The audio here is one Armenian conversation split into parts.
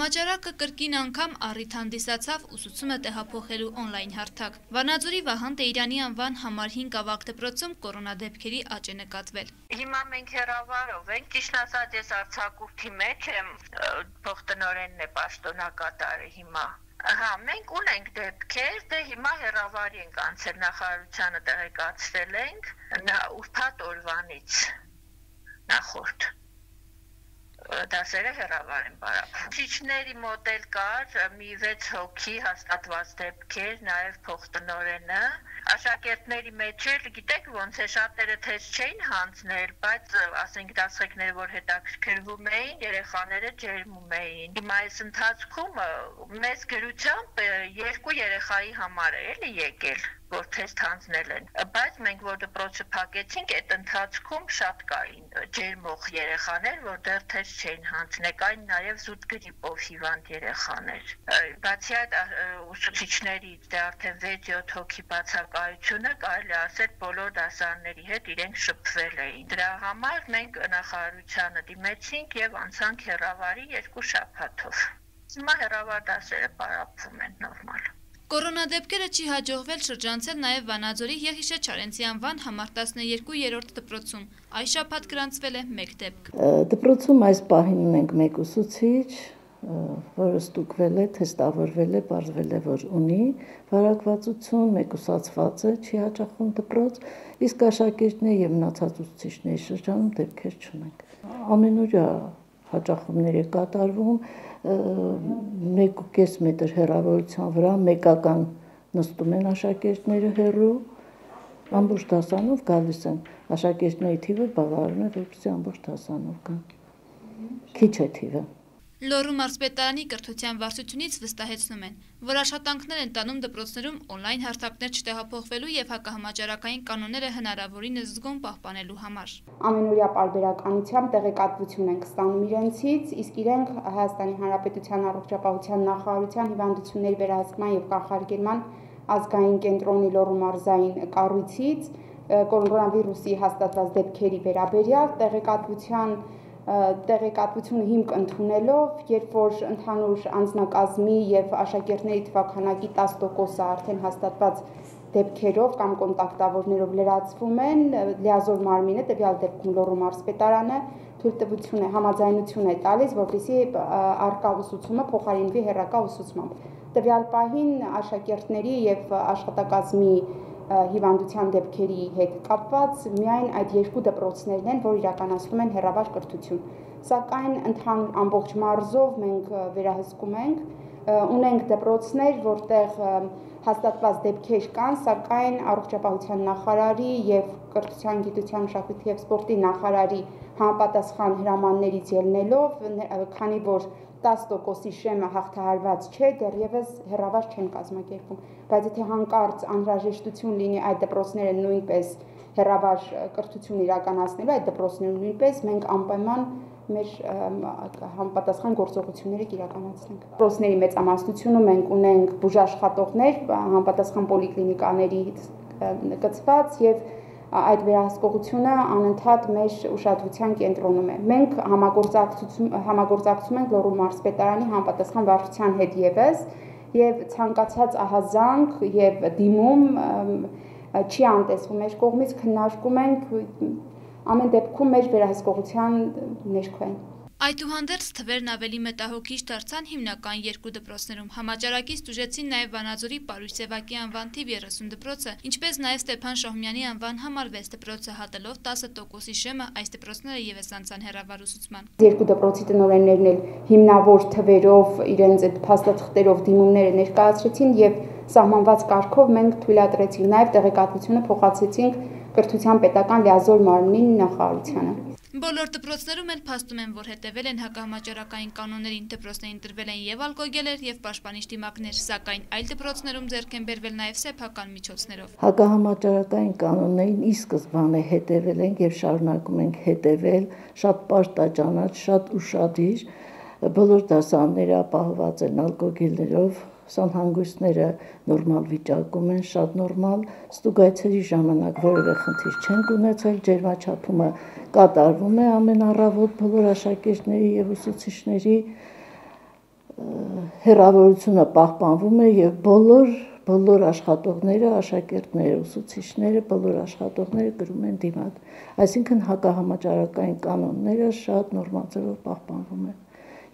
Համաճարակը կրկին անգամ առիթ հանդիսացավ ուսուցումը տեղափոխելու օնլայն հարթակ։ Վանաձորի Վահան Տերյանի անվան համար 5 ավագ դպրոցում կորոնադեպքերի աճ է նկատվել։ Հիմա մենք հեռավարով ենք, ճիշտ ասած ես արձակուրդի մեջ եմ, փոխտնօրենն է պաշտոնակատարը հիմա։ Ահա, մենք ունենք դեպքեր, դե հիմա հեռավարի ենք անցել, նախարարությանը տեղեկացրել ենք, ուրբաթ օրվանից նախորդ։ Դասերը հեռավար են պարապում։ Ուսուցիչների մոտ էլ կար մի 6 հոգի հաստատված դեպքեր, նաև փոխտնօրենը։ Աշակերտների մեջ էլ գիտեք ոնց է, շատերը թեստ չէին հանձնել, բայց ասենք դասղեկները, որ հետաքրքրվում էին, երեխաները ջերմում էին։ Հիմա այս ընթացքում մեծ գրությամբ 2 երեխայի համար է էլի եկել, որ թեստ հանձնել են, բայց մենք որ դպրոցը փակեցինք, այդ ընթացքում շատ կային ջերմող երեխաներ, որ դեռ թեստ չէին հանձնել, կային նաև զուտ գրիպով հիվանդ երեխաներ։ Բացի այդ ուսուցիչներից դե արդեն 6-7 հոգի բացակայությունը կարելի է ասել բոլոր դասարանների հետ իրենք շփվել էին։ Դրա համար մենք նախարարությանը դիմեցինք եւ անցանք հեռավարի 2 շաբաթով։ Հիմա հեռավար դասերը պարապվում են նորմալ։ Կորոնադեպքերը չի հաջողվել շրջանցել նաև Վանաձորի Եղիշե Չարենցի անվան համար 12-րդ դպրոցում։ Այս շաբաթ գրանցվել է 1 դեպք։ Դպրոցում այս պահին ունենք 1 ուսուցիչ, որը ստուգվել է, թեստավորվել է, պարզվել է, որ ունի վարակվածություն, մեկուսացված է, չի հաճախում դպրոց, իսկ աշակերտների եւ մնացած ուսուցիչների շրջանում դեպքեր չունենք։ Ամենօրյա հաճախումներ է կատարվում 1.5 մետր հեռավորության վրա մեկական նստում են աշակերտները հեռու, ամբողջ դասանով գալիս են, աշակերտների թիվը բավարարում է, որպեսզի ամբողջ դասանով կան, քիչ է թիվը։ Լոռու մարզպետարանի կրթության վարչությունից վստահեցնում են, որ աշխատանքներ են տանում դպրոցներում օնլայն հարթակներ չտեղափոխվելու եւ հակահամաճարակային կանոնները հնարավորինս զգոն պահպանելու համար։ Ամենօրյա պարբերականությամբ տեղեկատվություն ենք ստանում իրենցից, իսկ իրենք Հայաստանի Հանրապետության առողջապահության նախարարության հիվանդությունների վերահսկման եւ կանխարգելման ազգային կենտրոնի Լոռու մարզային կառույցից կորոնավիրուսի հաստատված դեպքերի վերաբերյալ տեղեկատվությունը հիմք ընդունելով, երբ որ ընդհանուր անձնակազմի եւ աշակերտների թվաքանակի 10%-ը արդեն հաստատված դեպքերով կամ կոնտակտավորներով լրացվում են, լիազոր մարմինը, տվյալ դեպքում Լոռու մարզպետարանը թույլտվություն է, համաձայնություն է տալիս, որպեսզի առկա ուսուցումը փոխարինվի հեռակա ուսուցմամբ։ Տվյալ պահին աշակերտների եւ աշխատակազմի հիվանդության դեպքերի հետ կապված միայն այդ 2 դպրոցներն են, որ իրականացնում են հեռավար կրթություն։ Սակայն ընդհանուր ամբողջ մարզով մենք վերահսկում ենք, ունենք դպրոցներ, որտեղ հաստատված դեպքեր կան, սակայն առողջապահության նախարարի եւ կրթության, գիտության, մշակույթի եւ սպորտի նախարարի համապատասխան հրամաններից ելնելով, քանի որ 10%-ի շեմը հաղթահարված չէ, դեռևս հեռավար չեն կազմակերպում, բայց եթե հանկարծ անհրաժեշտություն լինի այդ դպրոցները նույնպես հեռավար կրթություն իրականացնելու, այդ դպրոցները նույնպես մենք անպայման մեր համապատասխան գործողությունները կիրականացնենք։ Դպրոցների մեծամասնությունում մենք ունենք բուժաշխատողներ, համապատասխան պոլիկլինիկաների կցված եւ այդ վերահսկողությունը անընդհատ մեր ուշադրության կենտրոնում է։ Մենք համագործակցում ենք Լոռու մարզպետարանի համապատասխան վարչության հետ եւ ցանկացած ահազանգ եւ դիմում չի անտեսվում մեր կողմից, քննարկում ենք, ամեն դեպքում մեր վերահսկողության ներքո են։ Այդուհանդերձ թվերն ավելի մտահոգիչ դարձան հիմնական 2 դպրոցներում։ Համաճարակից տուժեցին նաև Վանաձորի Պարույր Սևակի անվան թիվ 30 դպրոցը, ինչպես նաև Ստեփան Շահումյանի անվան համար 6 դպրոցը, հատելով 10%-ի շեմը, այս դպրոցները ևս անցան հեռավար ուսուցման։ 2 դպրոցի տնօրեններն էլ հիմնավոր թվերով իրենց այդ փաստաթղթերով դիմումները ներկայացրեցին եւ սահմանված կարգով մենք թույլատրեցինք, նաև տեղեկատվությունը փոխանցեցինք կրթության պետական լիազոր մարմնին նախարարությանը։ Բոլոր դպրոցներում էլ փաստում են, որ հետևել են հակահամաճարակային կանոններին, դպրոցներին տրվել են եւ ալկոգելեր եւ պաշտպանիչ դիմակներ, սակայն այլ դպրոցներում ձեռք են բերվել նաեւ սեփական միջոցներով։ Հակահամաճարակային կանոններին ի սկզբանե հետևել ենք եւ շարունակում ենք հետևել, շատ պարտաճանաչ, շատ ուշադիր, բոլոր դասարանները ապահոված են ալկոգելներով, սանհանգույցները նորմալ վիճակում են, շատ նորմալ, ստուգայցերի ժամանակ որևէ խնդիր չենք ունեցել, ջերմաչափումը կատարվում է ամեն առավոտ բոլոր աշակերտների եւ ուսուցիչների, հեռավորությունը պահպանվում է եւ բոլոր աշխատողները, աշակերտները, ուսուցիչները, բոլոր աշխատողները գրում են դիմակ, այսինքն հակահամաճարակային կանոնները շատ նորմալ ձևով պահպանվում են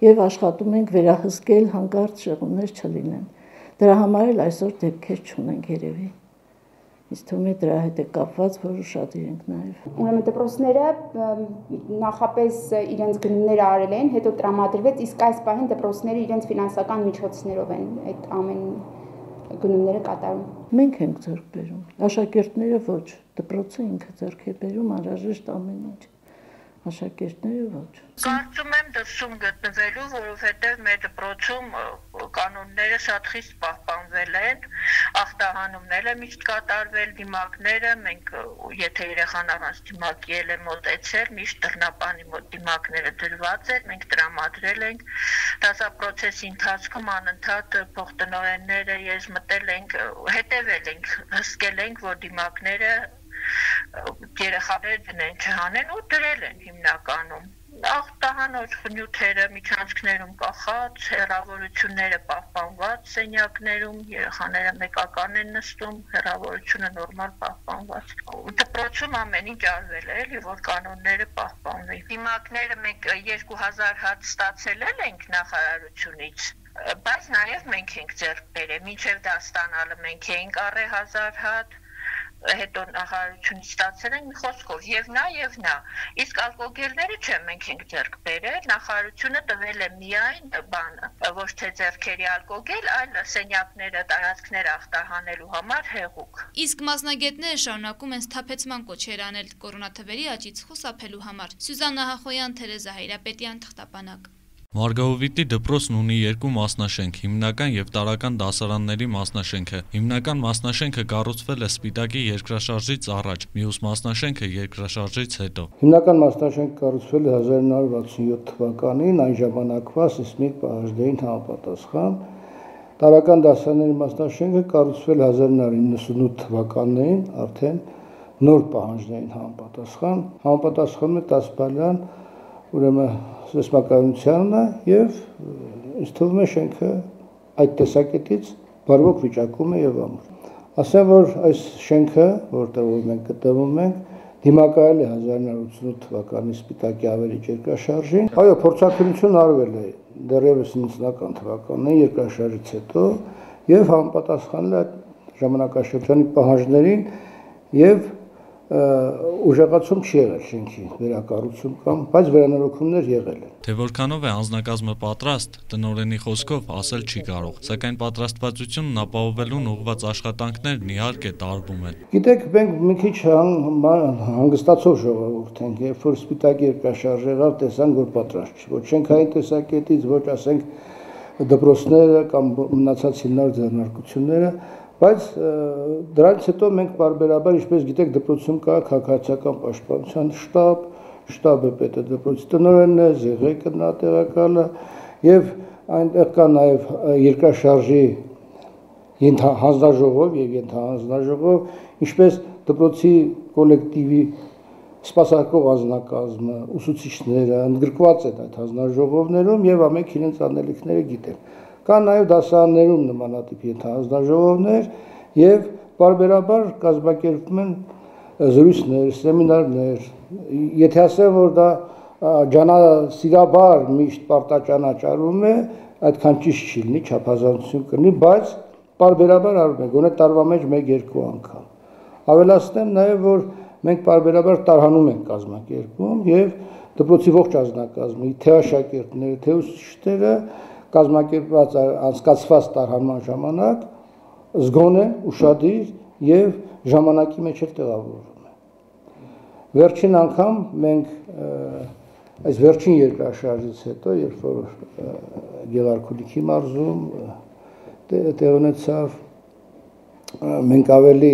եւ աշխատում ենք վերահսկել հանկարծ շեղումներ չլինեն։ Դրա համար էլ այսօր դեպքեր չունենք երևի։ Իսկ թվում է դրա հետ է կապված, որ ուշադիր ենք նաեւ։ Ուրեմն դպրոցները նախապես իրենց գնումները արել են, հետո տրամադրվեց, իսկ այս պահին դպրոցները իրենց ֆինանսական միջոցներով են այդ ամեն գնումները կատարում։ Մենք ենք ձեռք բերում, աշակերտները ոչ, դպրոցը ինքը ձեռք է բերում անհրաժեշտ ամեն ինչ, աշակերտները ոչ։ Կարծում եմ դրսում գտնվելու, որովհետև մեր դպրոցում կանոնները շատ խիստ պահպանվել են, ախտահանումները միշտ կատարվել, դիմակները, մենք եթե երեխան առանց դիմակի է մոտեցել, միշտ դռնապանի մոտ դիմակները դրված են, մենք տրամադրել ենք, դասապրոցեսի ընթացքում անընդհատ փոխտնօրենները ես մտել ենք, հետևել ենք, հսկել ենք, որ դիմակները երեխաները դնեն չհանեն ու դրել են հիմնականում։ Ախտահանող նյութերը միջանցքներում կախած, հեռավորությունները պահպանված սենյակներում, երեխաները մեկական են նստում, հեռավորությունը նորմալ պահպանված։ Դպրոցում ամեն ինչ արվել է, էլի որ կանոնները պահպանվի։ Դիմակները մենք 2000 հատ ստացել ենք նախարարությունից, բայց նաև մենք ենք ձեռք բերել, մինչև դա ստանալը մենք էինք առել 1000 հատ, հետո նախարարությունից ստացել ենք մի խոսքով եւ նա, իսկ ալկոգելները չէ, մենք ենք ձեռք բերել, նախարարությունը տվել է միայն բանը, ոչ թե ձեռքերի ալկոգել, այլ սենյակները, տարածքները ախտահանելու համար հեղուկ։ Իսկ մասնագետները շարունակում են սթափեցման կոչեր անել կորոնաթվերի աճից խուսափելու համար։ Սյուզաննա Հախոյան, Թերեզա Հայրապետյան, Թղթապանակ։ Մարգարովիտի դպրոցն ունի երկու մասնաշենք, հիմնական եւ տարրական դասարանների մասնաշենքը։ Հիմնական մասնաշենքը կառուցվել է Սպիտակի երկրաշարժից առաջ, մյուս մասնաշենքը երկրաշարժից հետո։ Հիմնական մասնաշենքը կառուցվել է 1967 թվականին, այն ժամանակվա սեյսմիկ պահանջներին համապատասխան։ Տարրական դասարանների մասնաշենքը կառուցվել է 1998 թվականին, արդեն նոր պահանջներին համապատասխանում է 10 բալյան, ուրեմն սեյսմակայունությանը եւ ինձ թվում է շենքը այդ տեսակետից բարվոք վիճակում է եւ ամուր։ Ասեմ, որ այս շենքը, որտեղ մենք գտնվում ենք, դիմակայել է 1988 թվականի Սպիտակի ավերիչ երկրաշարժին։ Այո, փորձակնություն արվել է դեռևս 90-ական թվականներին երկրաշարժից հետո եւ համապատասխանել է ժամանակաշրջանի պահանջներին եւ ուժեղացում չի եղել շենքի վերակառուցում կամ բայց վերանորոգումներ եղել են։ Թե որքանով է անձնակազմը պատրաստ, տնօրենի խոսքով ասել չի կարող, սակայն պատրաստվածությունն ապահովելուն ուղղված աշխատանքներն իհարկե տարվում են։ Գիտեք, մենք մի քիչ հանգստացող ժողովուրդ ենք, երբ որ Սպիտակի երկրաշարժ եղավ, տեսանք, որ պատրաստ չի, ոչ շենքային տեսակետից, ոչ ասենք դպրոցները կամ մնացած հիմնարար ձեռնարկությունները, բայց դրանից հետո մենք բարբերաբար, ինչպես գիտեք, դպրոցում կա քաղաքացիական պաշտպանության շտաբը պետը դպրոցի տնօրենն է, ԶՂ-ը նա տեղակալը եւ այնտեղ կա նաեւ երկրաշարժի հանձնաժողով եւ ենթահանձնաժողով, ինչպես դպրոցի կոլեկտիվի սպասարկող անձնակազմը, ուսուցիչները ընդգրկված են այդ հանձնաժողովներում եւ ամենք իրենց անելիքները գիտեն։ Կան նաև դասարաններում նմանատիպ ենթահանձնաժողովներ եւ բարբերաբար կազմակերպվում են զրույցներ, սեմինարներ։ Եթե ասեմ, որ դա ջանասիրաբար միշտ պարտաճանաչարում է, այդքան ճիշտ չի լինի, չափազանցություն կլինի, բայց բարբերաբար արվում է, գոնե տարվա մեջ 1-2 անգամ։ Ավելացնեմ նաև, որ մենք բարբերաբար տարհանում ենք կազմակերպում եւ դպրոցի ողջ ազգնակազմը, թե աշակերտները, թե ուսուցիչները կազմակերպված անցկացված տարհանման ժամանակ զգոն են, ուշադիր եւ ժամանակի մեջ էլ տեղավորվում են։ Վերջին անգամ մենք այս վերջին երկրաշարժից հետո, երբ որ Գեղարքունիքի մարզում տեղ ունեցավ մենք ավելի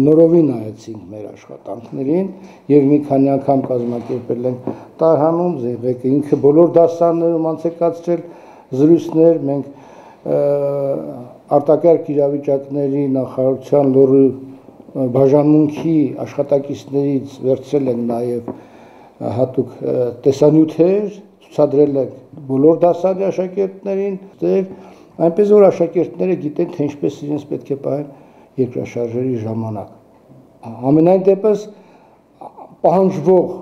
նորովի նայեցինք մեր աշխատանքներին եւ մի քանի անգամ կազմակերպել ենք տարհանում Զեղեկը ինքը բոլոր դասարաններում անցեկացրել զրույցներ մենք արտակարգ իրավիճակների նախարարության լոռու բաժանմունքի աշխատակիցներից վերցրել ենք նաեւ հատուկ տեսանյութեր ցուցադրել ենք բոլոր դասարանի աշակերտներին այնպես որ աշակերտները գիտեն թե ինչպես իրենց պետք է պահեն երկրաշարժերի ժամանակ ամենայն դեպս պահանջվող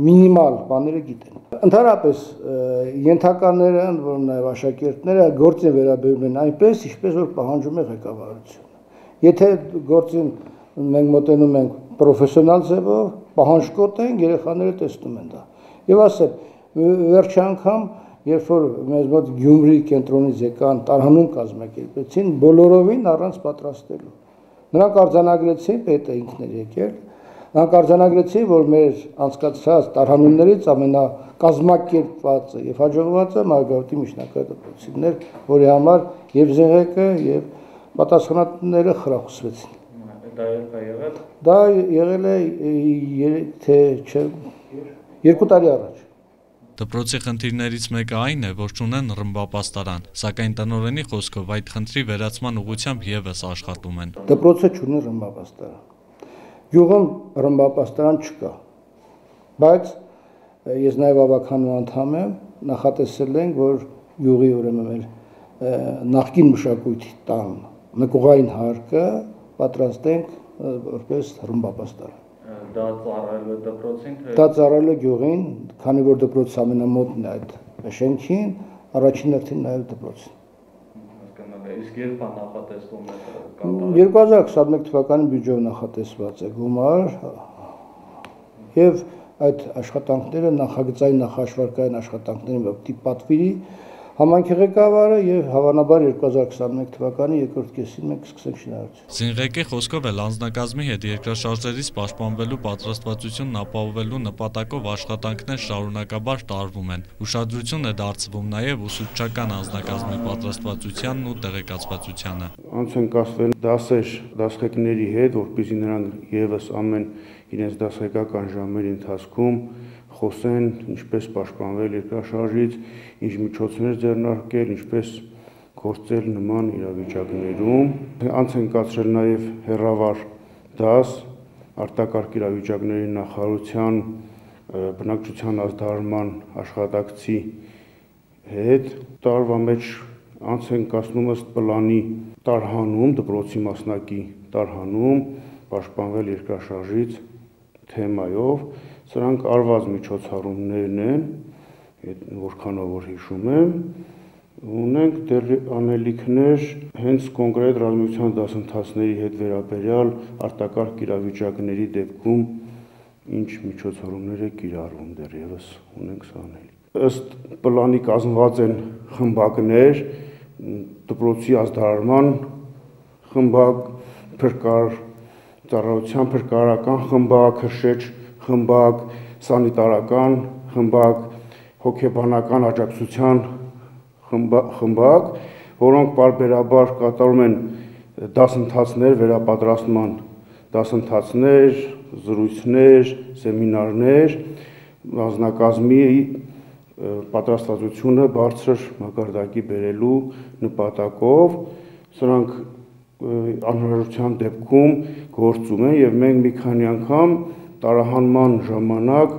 մինիմալ բաները գիտեն ընդհանրապես ենթականները ընդ որում նաև աշակերտները գործին վերաբերում են այնպես ինչպես որ պահանջում է ղեկավարությունը եթե գործին մենք մոտենում ենք պրոֆեսիոնալ ձևով պահանջկոտ են երեխաները տեսնում են դա եւ ասեմ վերջի անգամ երբ որ մեզ մոտ Գյումրի կենտրոնից եկան տարհանում կազմակերպեցին բոլորովին առանց պատրաստելու նրանք արձանագրեցին պետը ինքն էր եկել նրանք արձանագրեցին որ մեր անցկացած տարհանումներից ամենակազմակերպվածը եւ հաջողվածը Մարգարիտի միջնակարգ դպրոցիչներն էր որի համար եւ Զեղեկը եւ պատասխանատուները խրախուսվեցին դա եղել է 2 տարի առաջ Դպրոցի խնդիրներից մեկը այն է, որ չունեն ռմբապաստարան, սակայն տնօրենի խոսքով այդ խնդրի վերացման ուղղությամբ եւս աշխատում են։ Դպրոցը չունի ռմբապաստարան։ Գյուղում ռմբապաստարան չկա։ Բայց ես նաեւ ավականու անդամ եմ, նախատեսել ենք, որ գյուղի ուրեմն մեր նախկին մշակույթի տան նկուղային հարկը պատրաստենք որպես ռմբապաստարան։ Դա ծառայելու է դպրոցին, թե դա ծառայելու գյուղին, քանի որ դպրոցը ամենամոտն է այդ շենքին, առաջին հերթին նաև դպրոցին։ Իսկ երբ է նախատեսվում է 2021 թվականի բյուջեով նախատեսված է գումար եւ այդ աշխատանքները նախագծային նախաշխարհային աշխատանքներին պետք է պատվիրի Համայնքի ղեկավարը եւ հավանաբար 2021 թվականի երկրորդ կեսին մենք սկսենք շինարարություն։ Զինղեկի խոսքով էլ անձնակազմի հետ երկրաշարժերից պաշտպանվելու պատրաստվածությունն ապահովելու նպատակով աշխատանքներ շարունակաբար տարվում են։ Ուշադրություն է դարձվում նաեւ ուսուցչական անձնակազմի պատրաստվածությանն ու տեղեկացվածությանը։ Անց են կազմվել դասեր դասղեկների հետ, որպեսզի նրանք եւս ամեն իրենց դասղեկական ժամերի ընթացքում խոսեն ինչպես պաշտպանվել երկրաշարժից, ինչ միջոցներ ձեռնարկել, ինչպես գործել նման իրավիճակներում։ Անց են կացրել նաև հեռավար դաս արտակարգ իրավիճակների նախարարության բնակչության ազդարարման աշխատակցի հետ։ Տարվա մեջ անց են կացնում ըստ պլանի տարհանում, դպրոցի մասնակի տարհանում, պաշտպանվել երկրաշարժից թեմայով։ Սրանք արված միջոցառումներն են, որքանով որ հիշում եմ, ունենք դեռ անելիքներ հենց կոնկրետ ռազմության դասընթացների հետ վերաբերյալ արտակարգ իրավիճակների դեպքում ինչ միջոցառումներ է կիրառվում դեռևս ունենք սա անելիք։ Ըստ պլանի կազմված են խմբակներ, դպրոցի ազդարարման խմբակ, ծառայության փրկարարական խմբակ, հրշեջ խմբակ, սանիտարական խմբակ, հոգեբանական աջակցության խմբակ, որոնք պարբերաբար կատարում են դասընթացներ, վերապատրաստման դասընթացներ, զրույցներ, սեմինարներ, անձնակազմի պատրաստվածությունը բարձր մակարդակի բերելու նպատակով, սրանք անհրաժեշտության դեպքում գործում են եւ մենք մի քանի անգամ տարահանման ժամանակ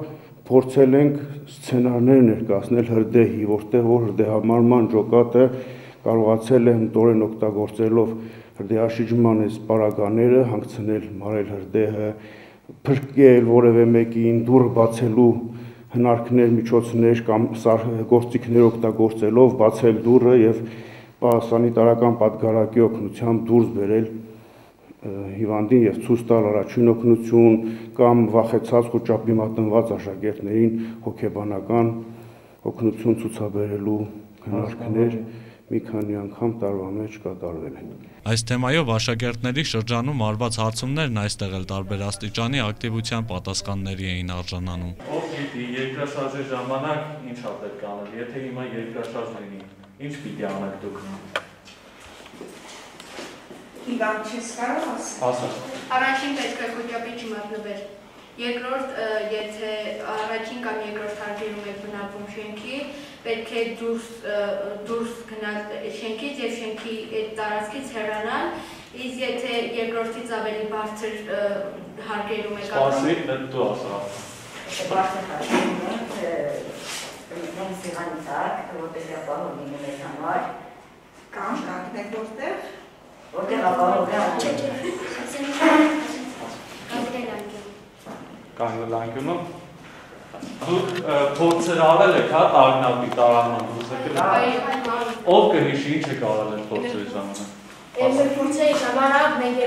փորձել ենք սցենարներ ներկայացնել հրդեհի, որտեղ որ հրդեհամարման ջոկատը կարողացել է հմտորեն օգտագործելով հրդեհաշիջման այս պարագաները հանգցնել մարել հրդեհը, փրկել որևէ մեկին, դուռ բացելու հնարքներ, միջոցներ կամ գործիքներ օգտագործելով բացել դուռը եւ սանիտարական պատգարակի օգնությամբ դուրս բերել հիվանդին եւ ցույց տալ առաջին օգնություն կամ վախեցած խոճապի մատնված աշակերտներին հոգեբանական օգնություն ցուցաբերելու հնարքներ մի քանի անգամ տարվա մեջ կատարվել են։ Այս թեմայով աշակերտների շրջանում արված հարցումներն այստեղ էլ տարբեր աստիճանի ակտիվության պատասխանների էին արժանանում։ Ով գիտի երկրաշարժի ժամանակ ինչ է պետք անել, եթե հիմա երկրաշարժ լինի, ինչ պիտի անեք դուք։ Իվան չես կարող ասել։ Առաջին պետք է կոճապի չմատնվեր։ Երկրորդ, եթե առաջին կամ երկրորդ հարկերում եք բնակվում շենքի, պետք է դուրս գնալ շենքից եւ շենքի այդ տարածքից հեռանալ, իսկ եթե երկրորդից ավելի բարձր հարկերում եք Սպասի, դու ասա։ Բարձր հարկերում ենք մենք սեղանի տակ, որտեղ ապահով լինում է համար Կամ կանգնեք որտեղ ապահով Կանգնել անկյունում։ Դուք փորձեր արել եք, հա, տագնապի տարանման դուրս եկել։ Ով կհիշի ինչ եք արել այդ փորձերի ժամանակ։ Այս փորձերի ժամանակ մենք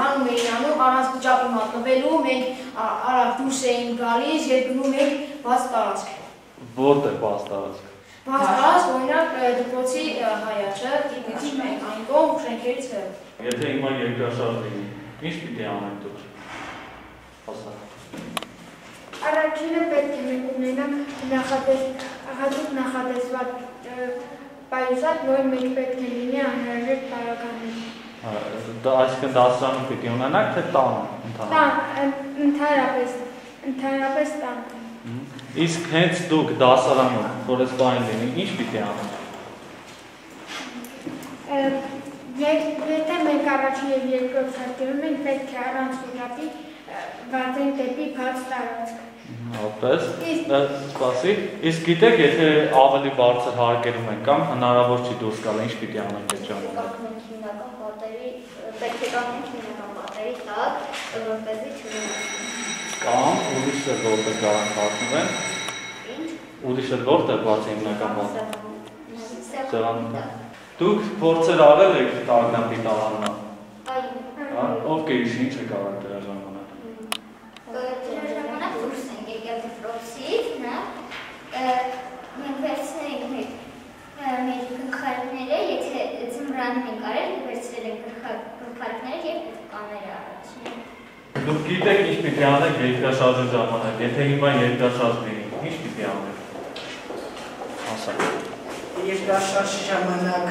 հանում էին անում առանց վիճակի մատնվելու, մենք արագ դուրս էինք գալիս եւ գնում ենք բաց տարածք։ Որտեղ բաց տարածք։ Բաց տարածք, օրինակ դպրոցի հայաճը, տիպից մենք այն կողմ շենքերից հեռու։ Եթե հիմա երկրաշարժ լինի, ինչ պիտի անեք դուք։ Ասա։ Առաջինը պետք է մենք ունենանք հատուկ նախատեսված պայուսակ, որ մենք պետք է լինի անհրաժեշտ պարագաներ։ Այսինքն դասարանում պիտի ունենաք, թե տան։ Ընդհանրապես տան։ Իսկ հենց դուք դասարանում, որ այս բանը լինի, ինչ պիտի անեք։ Եթե մենք առաջին եւ երկրորդ հարկերում ենք, պետք է առանց ուժապի վազենք դեպի բաց տարածք։ Հապես, սպասի, իսկ գիտեք, եթե ավելի բարձր հարկերում ենք կամ հնարավոր չի դուրս գալ, ինչ պիտի անենք այդ ժամանակ։ Պետք է կանգնենք հիմնական պատերի տակ, որպեսզի չունենանք։ Կամ ուրիշ էլ որտեղ կարող խառնվեն։ Ուրիշ էլ որտեղ բաց հիմնական պատերը։ Դուք փորձեր արել եք տագնապի տարանման։ Ով կհիշի ինչ եք արել դրա ժամանակ։ Դրա ժամանակ դուրս ենք եկել դպրոցից, մենք վերցրել ենք մեր գլխարկները, եթե ձմռանում ենք արել, վերցրել ենք գլխարկները եւ կաները առաջին։ Դուք գիտեք ինչ պիտի անեք երկրաշարժի ժամանակ, եթե հիմա երկրաշարժ լինի, ինչ պիտի անեք։ Ասա։ Երկրաշարժի ժամանակ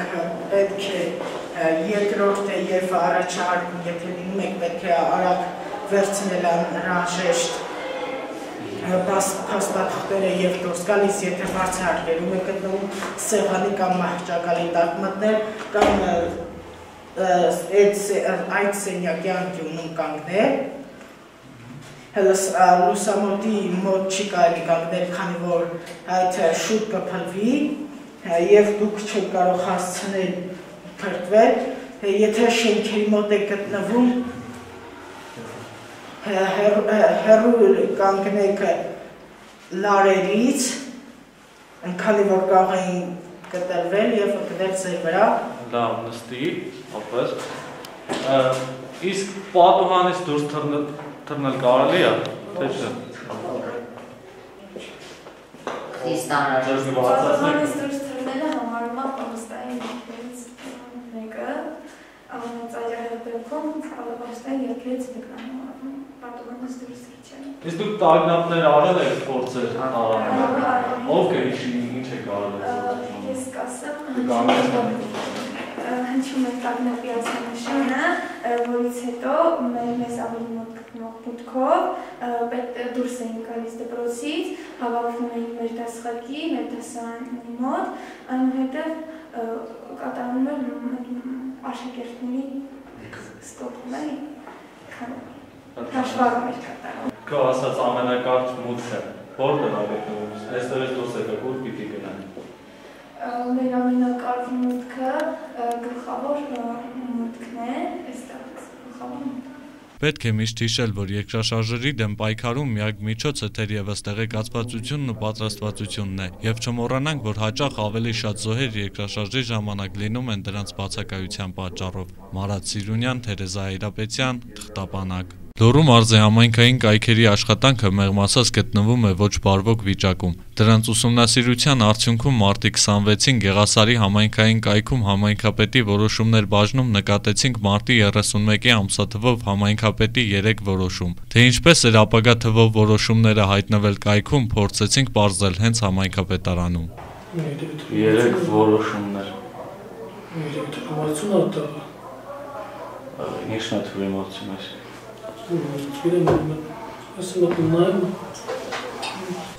պետք է երկրորդը եւ առաջարկում, եթե լինում եք, պետք է արագ վերցնել անհրաժեշտ փաստաթղթերը եւ դուրս գալիս, եթե բարձր հարկերում եք գտնվում, սեղանի կամ մահճակալի տակ մտնել կամ այդ սենյակի անկյունում կանգնել։ Հենց լուսամուտի մոտ չի կարելի կանգնել, քանի որ այդ շուտ կփլվի եւ դուք չեք կարող հասցնել փրկվել, եթե շենքերի մոտ եք գտնվում, հեռու կանգնեք լարերից, քանի որ կարող էին կտրվել եւ ընկնել ձեր վրա։ Լավ, նստի, ապես։ Իսկ պատուհանից դուրս թռնել կարելի է, թե չէ։ Պատուհանից դուրս թռնելը համարվում է պահստային երկրից մեկը, ամենածայրահեղ դեպքում պահստային երկրից մեկն է պատուհանից դուրս թռչել։ Իսկ դուք տագնապներ արել եք փորձեր տարանալ։ Ով կհիշի ինչ եք արել։ Ես կասեմ, հնչում է տագնապի ազդանշանը, որից հետո մեզ ավելի մոտ գտնող մուտքով դուրս էինք գալիս դպրոցից, հավաքվում էինք մեր դասղակի, մեր դասարանի մոտ, այնուհետև կատարում էր աշակերտների ստոպներ, հաշվառում էր կատարում։ Քո ասած ամենակարճ մուտքը, որտեղ է գտնվում, այստեղից դուրս եկեք, ուր պիտի գնանք։ Մեր ամենակարճ մուտքը գլխավոր մուտքն է, այստեղ գլխավոր մուտքը։ Պետք է միշտ հիշել, որ երկրաշարժերի դեմ պայքարում միակ միջոցը թերևս տեղեկացվածությունն ու պատրաստվածությունն է, եւ չմոռանանք, որ հաճախ ավելի շատ զոհեր երկրաշարժի ժամանակ լինում են դրանց բացակայության պատճառով։ Մարատ Սիրունյան, Թերեզա Հայրապետյան, Թղթապանակ։ Լոռու մարզի համայնքային կայքերի աշխատանքը մեղմացած գտնվում է ոչ բարվոք վիճակում։ Դրանց ուսումնասիրության արդյունքում մարտի 26-ին Գեղասարի համայնքային կայքում համայնքապետի որոշումներ բաժնում նկատեցինք մարտի 31-ի ամսաթվով համայնքապետի 3 որոշում։ Թե ինչպես էր ապագա թվով որոշումները հայտնվել կայքում, փորձեցինք պարզել հենց համայնքապետարանում։ 3 որոշումներ։ Ինչն է թվի մոտցում ես։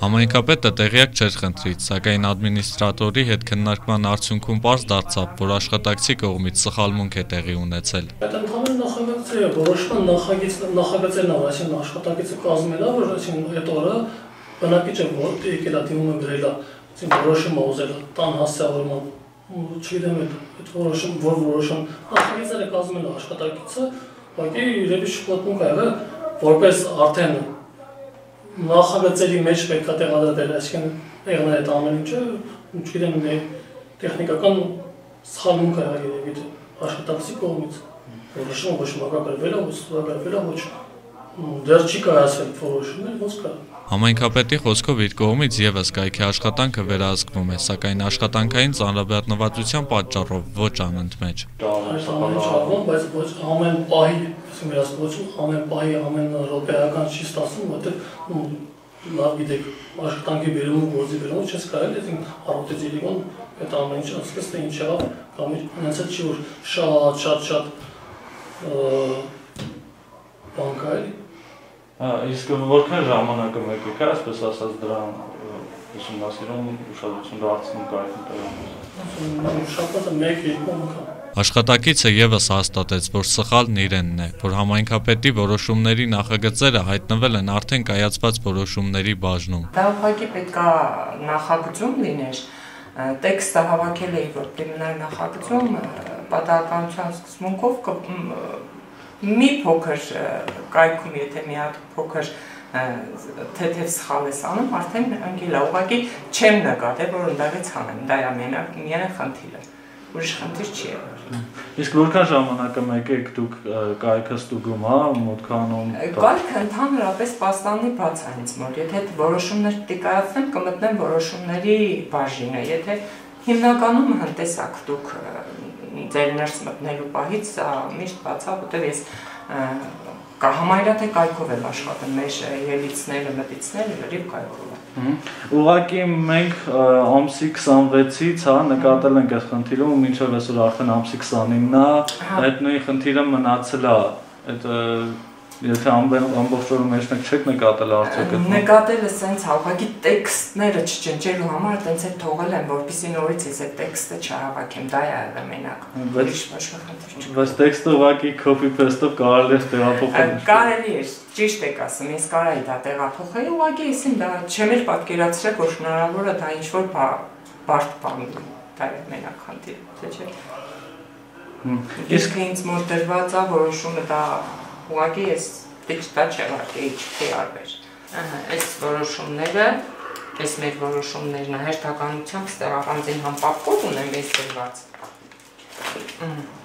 Համայնքապետը տեղյակ չէր խնդրից, սակայն ադմինիստրատորի հետ քննարկման արդյունքում պարզ դարձավ, որ աշխատակցի կողմից սխալմունք է տեղի ունեցել։ Այդ ընդհանուր նախագծերը որոշման նախագծերն ավ, այսինքն աշխատակիցը կազմելա, որ այսինքն այդ օրը բնակիչը որ եկել է դիմումը գրել է, այսինքն որոշումը ուզել է տան հասցեավորման, չգիտեմ այդ որոշում նախագծերը կազմել է աշխատակիցը, ուղղակի երևի շփոթմունք ա եղել, որպես արդեն նախագծերի մեջ պետք է տեղադրել, այսինքն եղնել այդ ամեն ինչը, չգիտեմ, տեխնիկական սխալմունք ա եղել երևի աշխատակցի կողմից, որոշումը ոչ մակագրվել է, ոչ ստորագրվել է, ոչ դեռ չի կայացվել որոշումներ, ոնց կա։ Համայնքապետի խոսքով իր կողմից եւս կայքի աշխատանքը վերահսկվում է, սակայն աշխատանքային ծանրաբեռնվածության պատճառով ոչ անընդմեջ։ Բայց ոչ ամեն պահի, ամեն պահի, ամեն րոպեական չի ստացվում, որտեղ լավ գիտեք, աշխատանքի բերումը, գործի բերումը չես կարել, այսինքն առօրյա իրական այդ ամեն ինչը ասես թե ինչ եղավ, կամ այնպես չի որ շատ բան կա էլի։ Իսկ որքան ժամանակը մեկ եք, այսպես ասած դրան ուսումնասիրում, ուշադրություն դարձնում կայքում տեղում։ Շաբաթը 1-2 անգամ։ Աշխատակիցը եւս հաստատեց, որ սխալն իրենն է, որ համայնքապետի որոշումների նախագծերը հայտնվել են արդեն կայացված որոշումների բաժնում։ Դա ուղղակի պետք է նախագծում լիներ, տեքստը հավաքել էի, որ պլանար նախագծում պատահականության սկզբունքով մի փոքր կայքում, եթե մի հատ փոքր թեթև սխալ ես անում, արդեն ընկել է, ուղղակի չեմ նկատել, որ ընդդեղից հանեմ, դա է միայն խնդիրը, ուրիշ խնդիր չի եղել։ Իսկ որքան ժամանակը մեկ եք դուք կայքը ստուգում, մուտք անում։ Կայքը ընդհանրապես պաստանի բաց է ինձ մոտ, եթե որոշումներ կայացնեմ, կմտնեմ որոշումների բաժինը, եթե հիմնականում հանդեսակ դուք ձեր ներս մտնելու պահից միշտ բաց է, որտեղ ես համարյա թե կայքով եմ աշխատում, մեր ելիցները, մտիցները լրիվ կայքով է։ Ուղղակի մենք ամսի 26-ից նկատել ենք այս խնդիրը ու մինչև այսօր արդեն ամսի 29-ն է, այդ նույն խնդիրը մնացել է, այդ եթե ամբողջ օրը մեջ չեք նկատել արդյոք այդ։ Նկատելը սենց ուղղակի տեքստները չճնջելու համար տենց էլ թողել եմ, որպեսզի նորից ես այդ տեքստը չհավաքեմ, դա է եղել մենակ։ Բայց տեքստը ուղղակի copy-paste-ով կարելի է տեղափոխել։ Կարելի է, ճիշտ եք ասում, ես կարայի դա տեղափոխել, ուղղակի եսին դա չեմ էլ պատկերացրել, որ հնարավոր է դա ինչ-որ բարդ բան, դա է մենակ խնդիրը, թե չէ։ Իսկ ինձ մոտ դրված է որոշումը դա ուղղակի ես դա չեղարկեի չքի արվեր։ Այս որոշումները, այս մեր որոշումներն հերթականությամբ ստեղ առանձին համապատկով ունեմ ես դրված։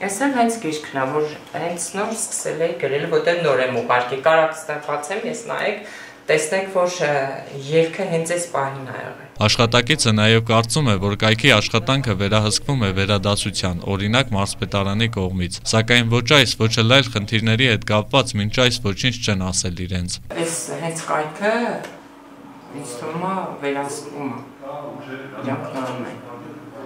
Ես էլ հենց գիրքն է, որ հենց նոր սկսել էի գրել, որտեղ նոր եմ ուղարկի, կարակ ստեղ բացեմ, ես նայեք, տեսնեք, որ երգը հենց այս պահին է եղել։ Աշխատակիցը նաև կարծում է, որ կայքի աշխատանքը վերահսկվում է վերադասության, օրինակ մարզպետարանի կողմից, սակայն ոչ այս, ոչ էլ այլ խնդիրների հետ կապված մինչ այս ոչինչ չեն ասել իրենց։ Այս հենց կայքը ինձ թվում է վերահսկվում է, իրանքնանում են։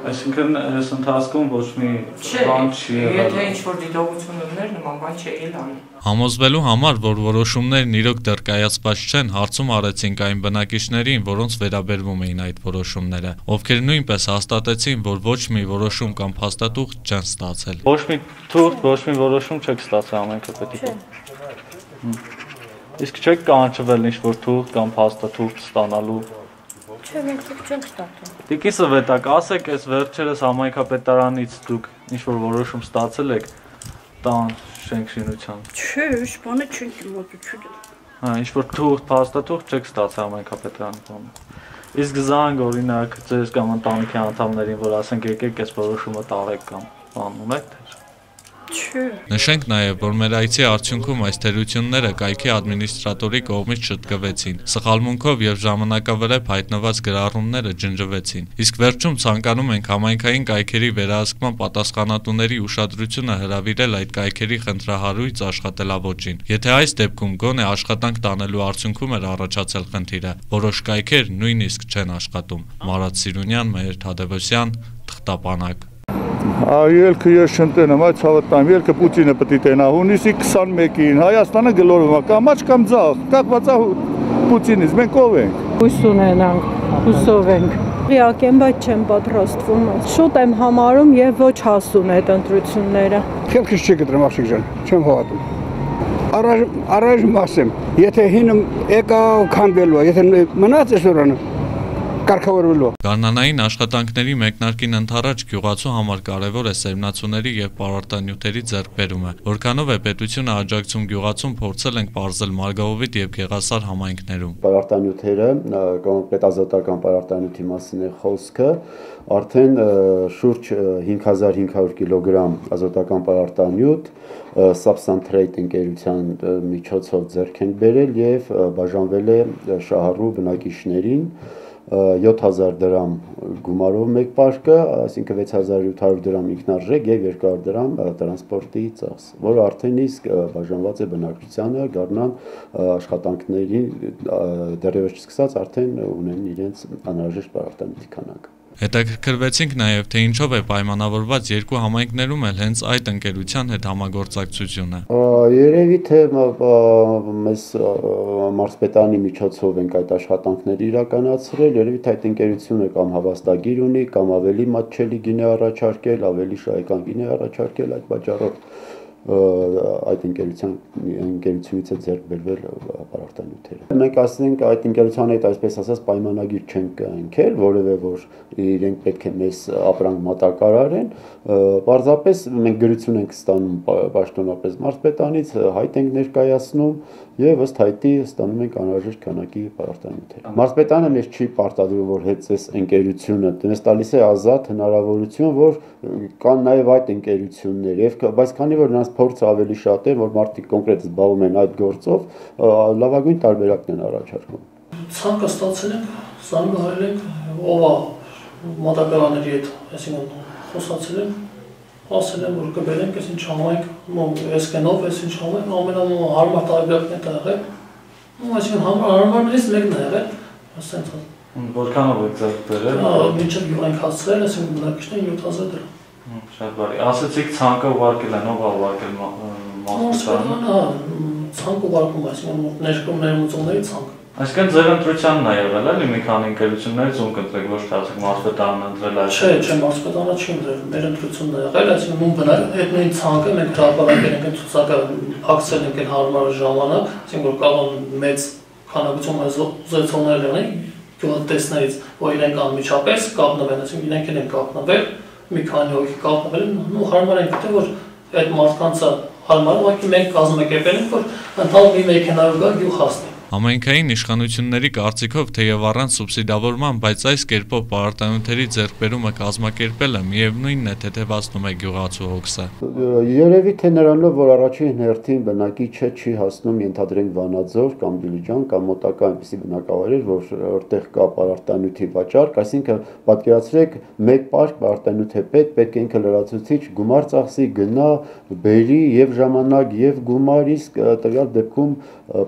Այսինքն այս ընթացքում ոչ մի բան չի եղել։ Եթե ինչ-որ դիտողություն ուներ, նման բան չէի անի։ Համոզվելու համար, որ որոշումներն իրոք դեռ կայացված չեն, հարցում արեցինք այն բնակիչներին, որոնց վերաբերվում էին այդ որոշումները, ովքեր նույնպես հաստատեցին, որ ոչ մի որոշում կամ փաստաթուղթ չեն ստացել։ Ոչ մի թուղթ, ոչ մի որոշում չեք ստացել համայնքապետի կողմից։ Իսկ չեք կանչվել ինչ-որ թուղթ կամ փաստաթուղթ ստանալու։ Չէ, մենք թուղթ չենք ստացել։ Տիկիսը վետակ, ասեք, այս վերջերս համայնքապետարանից դուք ինչ-որ որոշում ստացել եք տան շենքշինության։ Չէ, ինչ բանը չենք իմացել։ Հա, ինչ-որ թուղթ, փաստաթուղթ չեք ստացել համայնքապետարանի կողմից։ Իսկ զանգ օրինակ ձեզ կամ ընտանիքի անդամներին, որ ասենք եկեք այս որոշումը տարեք կամ բան ունեք թե՞ Նշենք նաև, որ մեր այցի արդյունքում այս թերությունները կայքի ադմինիստրատորի կողմից շտկվեցին, սխալմունքով և ժամանակավրեպ հայտնված գրառումները ջնջվեցին, իսկ վերջում ցանկանում ենք համայնքային կայքերի վերահսկման պատասխանատուների ուշադրությունը հրավիրել այդ կայքերի խնդրահարույց աշխատելավոճին, եթե այս դեպքում գոնե աշխատանք տանելու արդյունքում էր առաջացել խնդիրը, որոշ կայքեր նույնիսկ չեն աշխատում։ Մարատ Սիրունյան, Մհեր Թադևոսյան, Թղթապանակ։ Ելքը ես չընտենեմ, այդ ցավտամ, ելքը Պուտինը պետք է տենա, հունիսի 21-ին Հայաստանը գլորվում է, կամ աչ կամ ձախ, կախված է Պուտինից, մենք ով ենք։ Հույս ունենանք, հուսով ենք։ Իհարկե, բայց չեմ պատրաստվում։ Շուտ եմ համարում եւ ոչ հասուն այդ ընտրությունները։ Քելքս չգտնեմ աղջիկ ջան, չեմ հողատում։ Առայժմ ասեմ, եթե հինը եկա քանդվելու, եթե մնաց այսօրանը կարգավորվելու։ Գարնանային աշխատանքների մեկնարկին ընթառաջ գյուղացու համար կարևոր է սերմնացուների եւ պարարտանյութերի ձեռքբերումը։ Որքանով է պետությունը աջակցում գյուղացուն, փորձել ենք պարզել Մարգավովիտ եւ Գեղասար համայնքներում։ Պարարտանյութերը, կոնկրետ ազոտական պարարտանյութի մասին է խոսքը, արդեն շուրջ 5500 կիլոգրամ ազոտական պարարտանյութ Substantrate ընկերության միջոցով ձեռք են բերել եւ բաժանվել է շահառու բնակիչներին 7000 դրամ գումարով մեկ պարկը, այսինքն 6700 դրամ ինքնարժեք եւ 200 դրամ տրանսպորտի ծախս, որը արդեն իսկ բաժանված է բնակչությանը, Գառնան աշխատանքների դեռևս չսկսած արդեն ունեն իրենց անհրաժեշտ պարարտանյութի քանակը։ Հետաքրքրվեցինք նաև, թե ինչով է պայմանավորված երկու համայնքներում էլ հենց այդ ընկերության հետ համագործակցությունը։ Երևի թե մեզ մարզպետարանի միջոցով ենք այդ աշխատանքները իրականացրել, երևի թե այդ ընկերությունը կամ հավաստագիր ունի, կամ ավելի մատչելի գինե առաջարկել, ավելի շահեկան գինե առաջարկել, այդ պատճառով այդ ընկերությունից է ձեռք բերվել պարարտանյութերը։ Մենք ասենք այդ ընկերության հետ այսպես ասած պայմանագիր չենք կնքել, որևէ որ իրենք պետք է մեզ ապրանք մատակարարեն, պարզապես մենք գրություն ենք ստանում պաշտոնապես մարզպետանից, հայտ ենք ներկայացնում եւ ըստ հայտի ստանում ենք անհրաժեշտ քանակի պարարտանյութեր։ Մարզպետանը մեզ չի պարտադրում, որ հետ այս ընկերությունը մեզ տալիս է ազատ հնարավորություն, որ կան նաեւ այդ ընկերություններ եւ բայց քանի որ նրանց փորձը ավելի շատ է, որ մարդիկ կոնկրետ զբաղվում են այդ գործով, լավագույն տարբերակն են առաջարկում։ Ցանկը ստացել ենք, զանգահարել ենք, ով է մատակարաների հետ, այսինքն խոսացել ենք, ասել եմ, որ կբերենք, այս ինչ համայնք, այս կենով, այս ինչ համայնք, ամենահարմար տարբերակն է դա եղել, այսինքն հարմարներից մեկն է եղել, ասենց։ Որքանով եք ձեռք բերել։ Մինչև գյուղ ենք հասցրել, այսինքն բնակիչներին 7000 դրամ։ Շատ բարի։ Ասացիք ցանկը ուղարկել են, ով է ուղարկել մարզպետարանը։ Ցանկ ուղարկում, այսինքն ներմուծողների ցանկ։ Այսինքն ձեր ընտրությանն է եղել, էլի մի քանի ընկերություններից ում կընտրեք, ոչ թե ասեք մարզպետարանը ընտրել այս։ Չէ, մարզպետարանը չի ընտրել, մեր ընտրությունն է եղել, այսինքն ում այդ նույն ցանկը մենք հրապարակել ենք ցուցակը, փակցել ենք այն հարմար ժամանակ, այսինքն որ կարող մեծ քանակություն զեցողներ լինեն գյուղատնտեսներից, որ իրենք անմիջապես կապնվեն, այսինքն իրենք են կապնվել, մի քանի հոգի կապնվել են, ու հարմար են գտել, որ այդ մարդկանցը հարմար ուղղակի մենք կազմակերպել ենք, որ ընդհանուր մի մեքենայով գա գյուղ հասնի։ Համայնքային իշխանությունների կարծիքով թեև առանց սուբսիդավորման, բայց այս կերպով պարարտանյութերի ձեռքբերումը կազմակերպելը միևնույնն է թեթևացնում է գյուղացու հոգսը։ Երևի թե նրանով, որ առաջին հերթին բնակիչը չի հասնում ենթադրենք Վանաձոր կամ Դիլիջան կամ մոտակա այնպիսի բնակավայրեր, որտեղ կա պարարտանյութի վաճառք, այսինքն պատկերացրեք մեկ պարկ պարարտանյութ է պետք է ինքը լրացուցիչ գումար ծախսի, գնա, բերի եւ ժամանակ եւ գումար, իսկ տվյալ դեպքում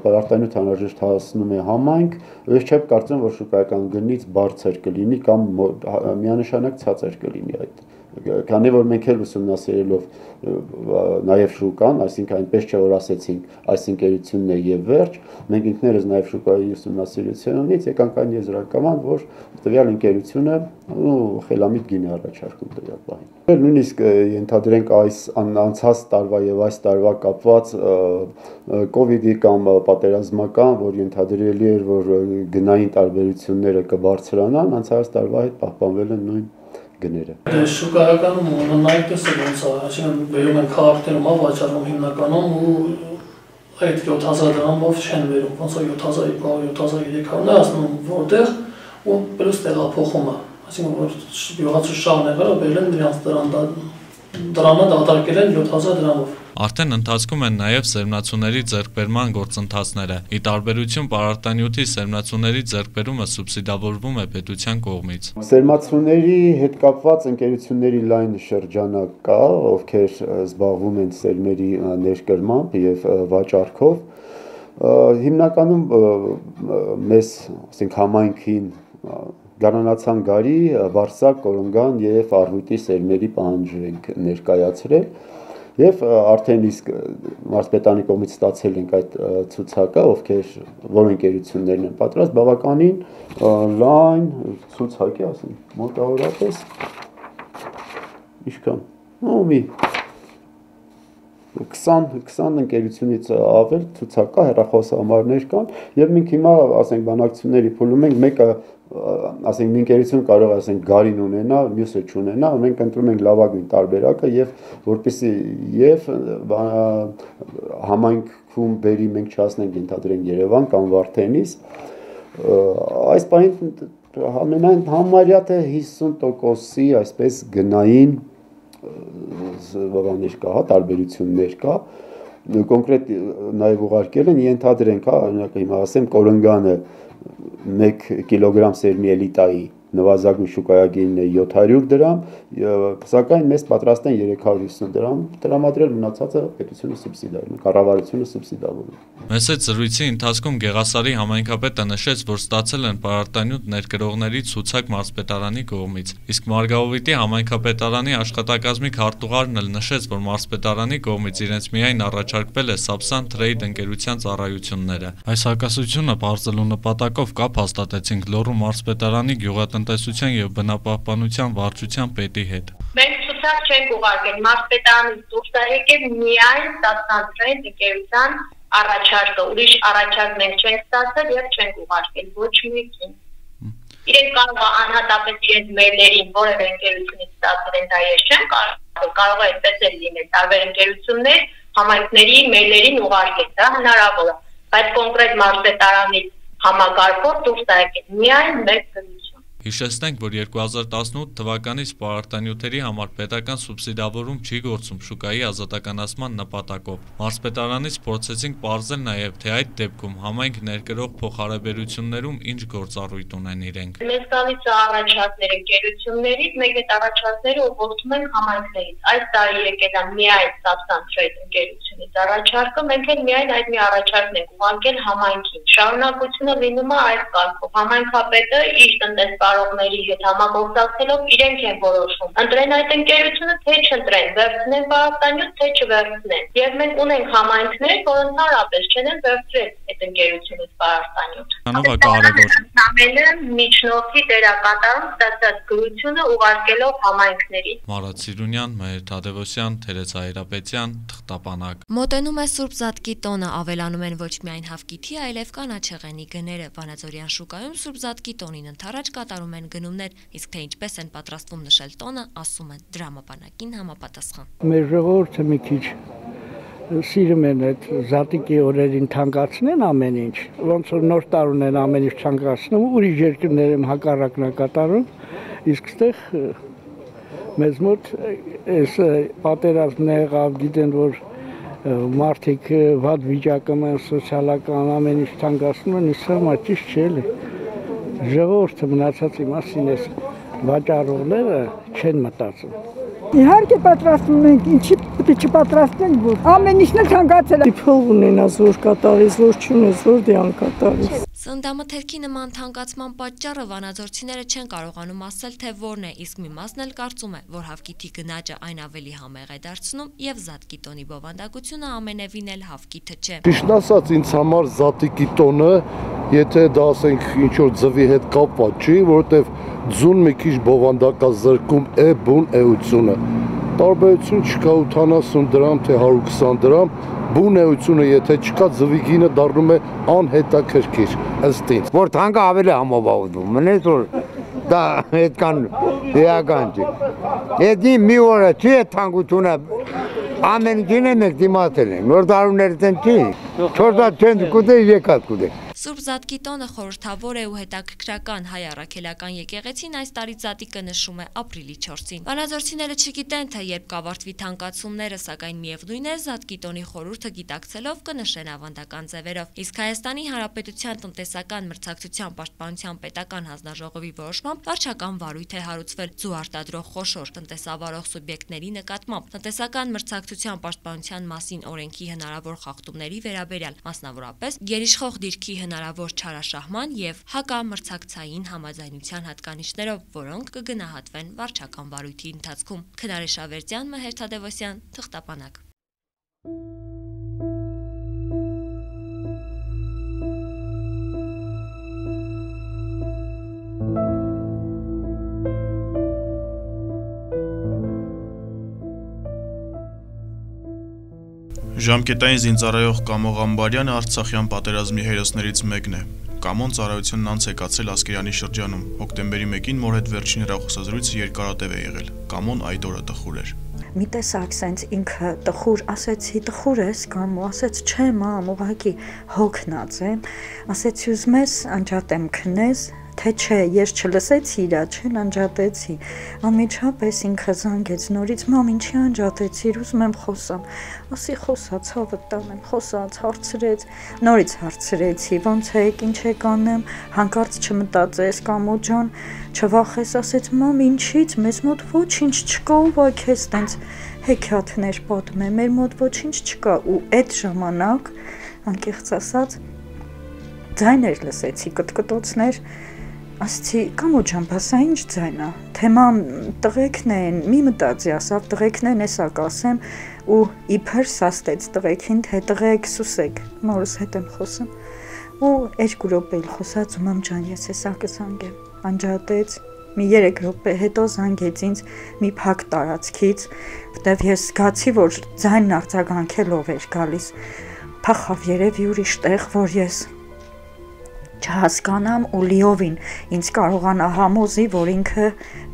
պարարտանյութ անհրաժեշտ հասնում է համայնք, ես չեմ կարծում, որ շուկայական գնից բարձր կլինի կամ միանշանակ ցածր կլինի այդ։ Քանի որ մենք էլ ուսումնասիրելով նաև շուկան, այսինքն այնպես չէ որ ասեցինք այս ընկերությունն է եւ վերջ, մենք ինքներս նաև շուկայի ուսումնասիրությունից եկանք այն եզրակաման, որ տվյալ ընկերությունը խելամիտ գինի առաջարկում տվյալ պահին։ Նույնիսկ ենթադրենք այս անցած տարվա եւ այս տարվա կապված կոവിഡ്ի կամ պատերազմական, որ ենթադրելի էր, որ գնային տարբերությունները կբարձրանան, անցած տարվա հետ պահպանվել են նույն գները։ Շուկայականում ունենայինք տեսել ոնց է, այսինքն բերում են քաղաքներում վաճառում հիմնականում ու այդ 7000 դրամով չեն բերում, ոնց է 7500-7300-ն է ասում որտեղ ու պլյուս տեղափոխումը, այսինքն որ գյուղացու շահն եղել բերել են նրանց դրամը դատարկել են 7000 դրամով։ Արդեն ընթացքում են նաև սերմնացուների ձեռքբերման գործընթացները։ Ի տարբերություն պարարտանյութի սերմնացուների ձեռքբերումը սուբսիդավորվում է պետության կողմից։ Սերմնացուների հետ կապված ընկերությունների լայն շրջանակ կա, ովքեր զբաղվում են սերմերի ներկրմամբ եւ վաճառքով։ Հիմնականում մեզ, ասենք համայնքին գարանացան գարի, վարսակ, կորունգան եւ առյուծի սերմերի պահանջ ենք ներկայացրել եւ արդեն իսկ մարզպետանի կողմից ստացել ենք այդ ցուցակը, որ ընկերություններն են պատրաստ, բավականին լայն ցուցակ է, ասենք, մոտավորապես ինչքան, մի 20 ընկերությունից ավել ցուցակա հեռախոսահամարներ կան եւ մենք հիմա ասենք բանակցությունների փուլում ենք մեկը ասենք մի ընկերություն կարող է ասենք գարին ունենա, մյուսը չունենա, մենք ընտրում ենք լավագույն տարբերակը եւ որպեսզի եւ համայնքում բերի մենք չհասնենք ենթադրենք Երևան կամ Վարդենիս այս պահին ամենայն համարյա թե 50%-ի այսպես գնային բաներ կա, տարբերություններ կա, կոնկրետ նաև ուղարկել են, ենթադրենք, օրինակ հիմա ասեմ, կորնգանը 1 կիլոգրամ սերմի էլիտայի նվազագույն շուկայագինն է 700 դրամ, սակայն մեզ պատրաստ են 350 դրամ տրամադրել, մնացածը պետությունը սուբսիդավորում, կառավարությունը սուբսիդավորում։ Մեծ այդ զրույցի ընթացքում Գեղասարի համայնքապետը նշեց, որ ստացել են պարարտանյութ ներկրողների ցուցակ մարզպետարանի կողմից, իսկ Մարգավիթի համայնքապետարանի աշխատակազմի քարտուղարն էլ նշեց, որ մարզպետարանի կողմից իրենց միայն առաջարկվել է Sapsan Trade ընկերության ծառայությունները։ Այս հակասությունը բարձելու նպատակով կապ հաստատեցինք Լոռու մարզպետարանի գյուղատնտեսության եւ բնապահպանության վարչության պետի հետ։ Մենք ցուցակ չենք ուղարկել, մարզպետարանից դուրս է եկել միայն Sapsan Trade ընկերության առաջարկը, ուրիշ առաջարկ մենք չենք ստացել եւ չենք ուղարկել ոչ մեկին։ Իրենք կարող է անհատապես իրենց մեյլերին որևէ ընկերությունից ստացել են, դա ես չեմ կարող է այդպես էլ լինել, տարբեր ընկերություններ համայնքների մեյլերին ուղարկել, դա հնարավոր է, բայց կոնկրետ մարզպետարանից համակարգով դուրս է եկել միայն մեկ գնություն։ Հիշեցնենք, որ 2018 թվականից պարարտանյութերի համար պետական սուբսիդավորում չի գործում շուկայի ազատականացման նպատակով։ Մարզպետարանից փորձեցինք պարզել նաև, թե այդ դեպքում համայնք ներկրող փոխհարաբերություններում ինչ գործառույթ ունեն իրենք։ Մեզ գալիս է առաջարկներ ընկերություններից, մենք այդ առաջարկները ուղղորդում ենք համայնքներից։ Այս տարի եկել է միայն Sapsan Trade ընկերությունից առաջարկը, մենք էլ միայն այդ մի առաջարկն ենք ուղարկել համայնքին։ Շարունակությունը լինում է այս կարգով։ Համայնքապետը իր տնտեսվարողների հետ համագործակցելով իրենք են որոշում։ Ընտրեն այդ ընկերությունը, թե չընտրեն, վերցնեն պարարտանյութ, թե չվերցնեն։ Եվ մենք ունենք համայնքներ, որ ընդհանրապես չեն վերցրել այդ ընկերությունից պարարտանյութ։ Անով կարևոր։ Ամենը միջնորդի դերակատարում ստացած գրությունը ուղարկելով համայնքների։ Մարատ Սիրունյան, Մհեր Թադևոսյան, Թերեզ Հայրապետյան, Թղթապանակ։ Մոտենում է Սուրբ Զատկի տոնը, ավելանում են ոչ միայն հավկիթի, այլև կանաչեղենի գները։ Վանաձորյան շուկայում Սուրբ Զատկի տոնին ընթരാճ կատարում են գնումներ, իսկ թե ինչպես են պատրաստվում նշել տոնը, ասում են դրամապանակին համապատասխան։ Մեր ժողովուրդը մի քիչ սիրում են այդ Զատիկի օրերին թանկացնեն ամեն ինչ, ոնց որ նոր տարուն են ամեն ինչ թանկացնում, ուրիշ երկրներում հակառակն է կատարում, իսկ այդտեղ մեզ մոտ այս պատերազմն եղավ, գիտեն որ մարդիկ վատ վիճակում են, սոցիալական ամեն ինչ թանկացնում են, իսկ հիմա ճիշտ չէ էլի։ Ժողովուրդը մնացածի մասին էս վաճառողները չեն մտածում։ Իհարկե պատրաստվում ենք, ինչի պետք է չպատրաստենք, որ ամեն ինչն է ցանկացել։ Փող ունենաս, որ կատարես, որ չունես, որ դե անկատարես։ Սննդամթերքի նման թանկացման պատճառը վանաձորցիները չեն կարողանում ասել, թե որն է, իսկ մի մասն էլ կարծում է, որ հավկիթի գնաճը այն ավելի համեղ է դարձնում եւ Զատկի տոնի բովանդակությունը ամենևին էլ հավկիթը չէ։ Ճիշտ ասած, ինձ համար Զատիկի տոնը, եթե դա ասենք ինչ որ ձվի հետ կապված չի, որովհետեւ ձուն մի քիչ բովանդակազրկում է բուն էությունը։ Տարբերություն չկա 80 դրամ թե 120 դրամ, բուն էությունը եթե չկա ձվի գինը դառնում է անհետաքրքիր ըստ ինձ։ Որ թանկը ավելի համոբաղվում, մնես որ դա այդքան էական չի։ Էդի մի օրը չի է թանկությունը ամեն ինչին ենք դիմացել են, որ դարուներից են չի, 4 չեն կուտե, եկած կուտե։ Սուրբ Զատկի տոնը խորհրդավոր է ու հետաքրքրական հայ առաքելական եկեղեցին այս տարի Զատիկը նշում է ապրիլի 4-ին։ Վանաձորցիները չգիտեն, թե երբ կավարտվի թանկացումները, սակայն միևնույն է Զատկի տոնի խորհուրդը գիտակցելով կնշեն ավանդական ձևերով։ Իսկ Հայաստանի Հանրապետության տնտեսական մրցակցության պաշտպանության պետական հանձնաժողովի որոշմամբ վարչական վարույթ է հարուցվել ձուարտադրող խոշոր տնտեսավարող սուբյեկտների նկատմամբ տնտեսական մրցակցության պաշտպանության մասին օրենքի հնարավոր խախտումների վերաբերյալ, մասնավորապես գերիշխող դիրքի հնարավոր չարաշահման եւ հակամրցակցային համաձայնության հատկանիշներով, որոնք կգնահատվեն վարչական վարույթի ընթացքում։ Քնարե Շավերդյան, Մհեր Թադևոսյան, Թղթապանակ։ Ժամկետային զինծառայող Կամո Ղամբարյանը Արցախյան պատերազմի հերոսներից մեկն է։ Կամոն ծառայությունն անց է կացրել Ասկերանի շրջանում։ Հոկտեմբերի 1-ին մոր հետ վերջին հեռախոսազրույցը երկարատև է եղել։ Կամոն այդ օրը տխուր էր։ Մի տեսակ սենց ինքը տխուր, ասեցի տխուր ես Կամո, ասեց չէ մամ, ուղղակի հոգնած եմ, ասեցի ուզում ես անջատեմ քնես, թե չէ, ես չլսեցի իրա, չեն անջատեցի, անմիջապես ինքը զանգեց նորից, մամ ինչի անջատեցիր, ուզում եմ խոսամ, ասի խոսաց, հավը տանեմ, խոսաց, հարցրեց, նորից հարցրեցի, ոնց եք, ինչ եք անեմ, հանկարծ չմտածես, Կամո ջան, չվախես, ասեց, մամ ինչից, մեզ մոտ ոչինչ չկա, ուղղակի ես տենց հեքիաթներ պատմեմ, մեր մոտ ոչինչ չկա, ու այդ ժամանակ, անկեղծ ասած, ձայներ լսեցի, կտկտոցներ, ասացի, Կամո ջան, բասա ինչ ձայն է, թե մամ տղեկն են, մի մտածի ասավ, տղեկն են էսա կասեմ, ու իբր սաստեց տղեկին, թե տղեք սուսեք, մորս հետ եմ խոսում, ու 2 րոպե էլ խոսած, ու մամ ջան, ես էսա կզանգեմ, անջատեց, մի 3 րոպե հետո զանգեց ինձ մի փակ տարածքից, որտեվ ես զգացի, որ ձայնն արձագանքելով էր գալիս, փախավ երևի ուրիշ տեղ, որ ես չհասկանամ ու լիովին ինձ կարողանա համոզի, որ ինքը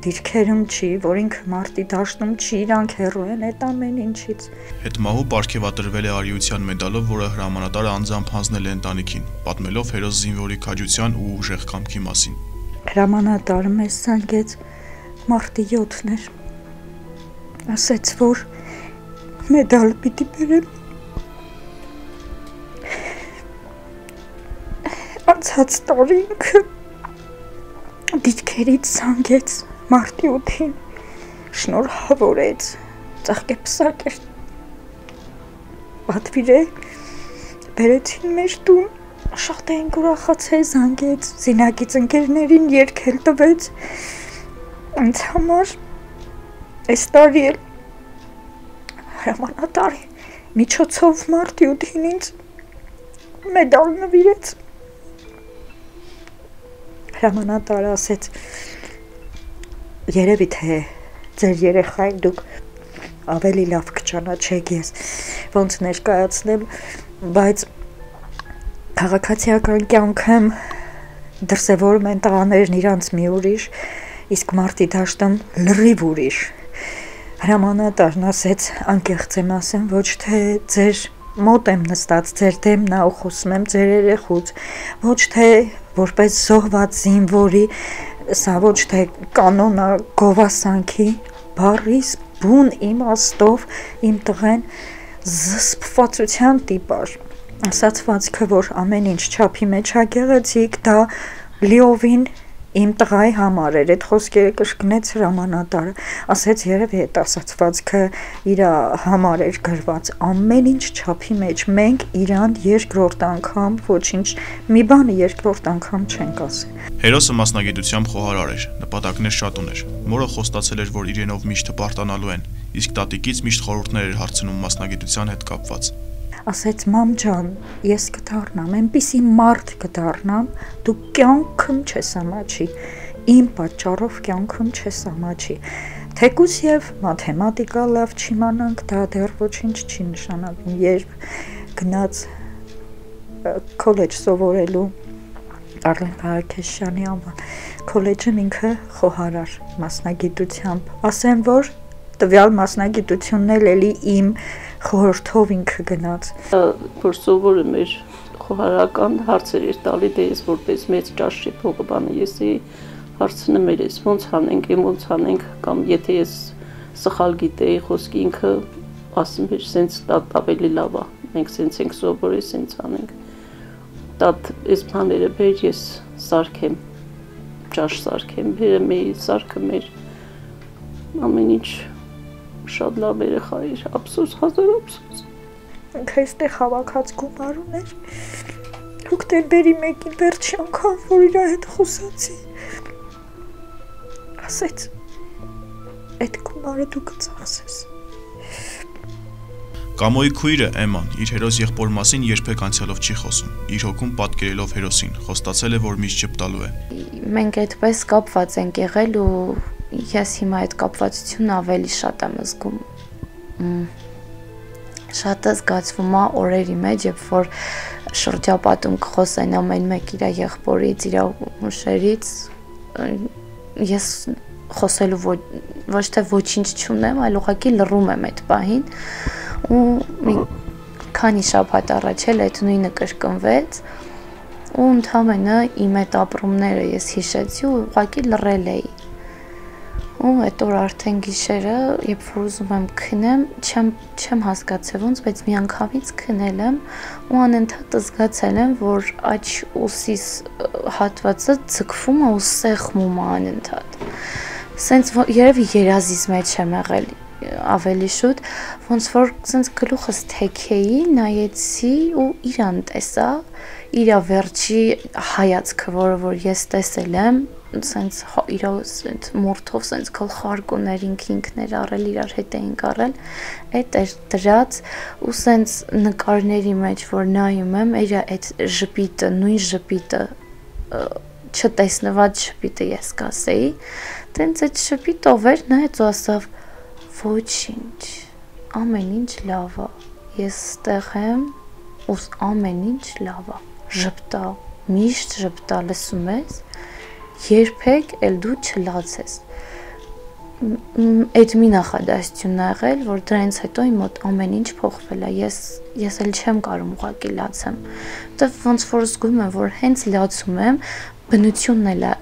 դիրքերում չի, որ ինքը մարտի դաշտում չի, իրանք հեռու են այդ ամեն ինչից։ Հետմահու պարգևատրվել է արիության մեդալով, որը հրամանատարը անձամբ հանձնել է ընտանիքին, պատմելով հերոս զինվորի քաջության ու ուժեղ կամքի մասին։ Հրամանատարը մեզ զանգեց մարտի 7-ն էր, ասեց, որ մեդալ պիտի բերեմ։ Անցած տարի ինքը դիրքերից զանգեց մարտի 8-ին, շնորհավորեց, ծաղկեպսակ էր, պատվիր է, բերեցին մեր տուն, շատ էինք ուրախացել, զանգեց, զինակից ընկերներին երգել տվեց, ինձ համար այս տարի էլ հրամանատարի միջոցով մարտի 8-ին ինձ մեդալ նվիրեց։ Հրամանատարը ասեց, երևի թե ձեր երեխային դուք ավելի լավ կճանաչեք ես, ոնց ներկայացնեմ, բայց քաղաքացիական կյանքում դրսևորում են տղաներն իրանց մի ուրիշ, իսկ մարտի դաշտում լրիվ ուրիշ։ Հրամանատարն ասեց, անկեղծ եմ ասեմ, ոչ թե ձեր մոտ եմ նստած, ձեր դեմն ա ու խոսում եմ ձեր երեխուց, ոչ թե որպես զոհված զինվորի, սա ոչ թե կանոնա գովասանքի, բառիս բուն իմաստով իմ տղեն զսպվածության տիպար, ասացվածքը, որ ամեն ինչ չափի մեջ ա գեղեցիկ, դա լիովին իմ տղայի համար էր, այդ խոսքերը կրկնեց հրամանատարը, ասեց երևի այդ ասացվածքը իր համար էր գրված, ամեն ինչ չափի մեջ, մենք իրան երկրորդ անգամ ոչինչ, մի բանը երկրորդ անգամ չենք ասել։ Հերոսը մասնագիտությամբ խոհարար էր, նպատակներ շատ ուներ, մորը խոստացել էր, որ իրենով միշտ հպարտանալու են, իսկ տատիկից միշտ խորհուրդներ էր հարցնում մասնագիտության հետ կապված։ Ասեց մամ ջան, ես կդառնամ, այնպիսի մարդ կդառնամ, դու կյանքում չես ամաչի, իմ պատճառով կյանքում չես ամաչի, թեկուզ եւ մաթեմատիկա լավ չիմանանք, դա դեռ ոչինչ չի նշանակում, երբ գնաց քոլեջ սովորելու Արլեն Փարքեշյանի անվան քոլեջում ինքը խոհարար մասնագիտությամբ, ասեմ, որ տվյալ մասնագիտությունն էլ էլի իմ խորհրդով ինքը գնաց։ Որ սովորում էր խոհարական հարցեր էր տալի, դե ես որպես մեծ ճաշի փողը բանը ես հարցնում էր, ոնց անենք, ոնց անենք, կամ եթե ես սխալ գիտեի խոսքի ինքը ասում էր, սենց տատ ավելի լավ է, մենք սենց ենք սովորել, սենց անենք։ Տատ այս բաները բեր ես սարքեմ, ճաշ սարքեմ, բերեմ էի սարքը մեր ամեն ինչ շատ լավ երեխա էր, ափսոս, հազար ափսոս։ Ինքը այստեղ հավաքած գումար ուներ, հոկտեմբերի 1-ին վերջի անգամ որ իր հետ խոսացի ասեց այդ գումարը դու կծախսես Կամոյի քույրը Էման իր հերոս եղբոր մասին երբեք անցյալով չի խոսում իր հոգում պատկերելով հերոսին խոստացել է որ միշտ ճպտալու է Մենք այդպես կապված ենք եղել ու ես հիմա այդ կապվածությունը ավելի շատ եմ զգում Շատ է զգացվում է օրերի մեջ, երբ որ շրջապատում կխոսեն ամեն մեկ իր եղբորից, իր մուշերից, ես խոսելու ոչ թե ոչինչ չունեմ, այլ ուղղակի լռում եմ այդ պահին ու մի քանի շաբաթ առաջ էլ այդ նույնը կրկնվեց ու ընդհանրապես իմ այդ ապրումները ես հիշեցի ու ուղղակի լռել էի ու այդ օր արդեն գիշերը, երբ որ ուզում եմ քնեմ, չեմ հասկացել ոնց, բայց միանգամից քնել եմ ու անընդհատ զգացել եմ, որ աջ ուսիս հատվածը ձգվում է ու սեղմում է անընդհատ։ Սենց երևի երազից մեջ եմ եղել ավելի շուտ, ոնց որ սենց գլուխս թեքեի, նայեցի ու իրան տեսա, իր վերջի հայացքը, որը որ ես տեսել եմ, սենց իր մորթով սենց գլխարկուներ ինքներ առել իրար հետ էինք առել այդ էր դրած ու սենց նկարների մեջ որ նայում եմ իր այդ ժպիտը նույն ժպիտը չտեսնված ժպիտը ես կասեի տենց այդ ժպիտով էր նայեց ու ասավ ոչինչ ամեն ինչ լավ է ես ստեղ եմ ու ամեն ինչ լավ է ժպտա միշտ ժպտա լսում ես երբեք էլ դու չլացես այդ մի նախադասությունն ա եղել որ դրանից հետո իմ մոտ ամեն ինչ փոխվել է ես էլ չեմ կարող ուղղակի լացեմ որտեվ ոնց որ զգում եմ որ հենց լացում եմ բնությունն էլ է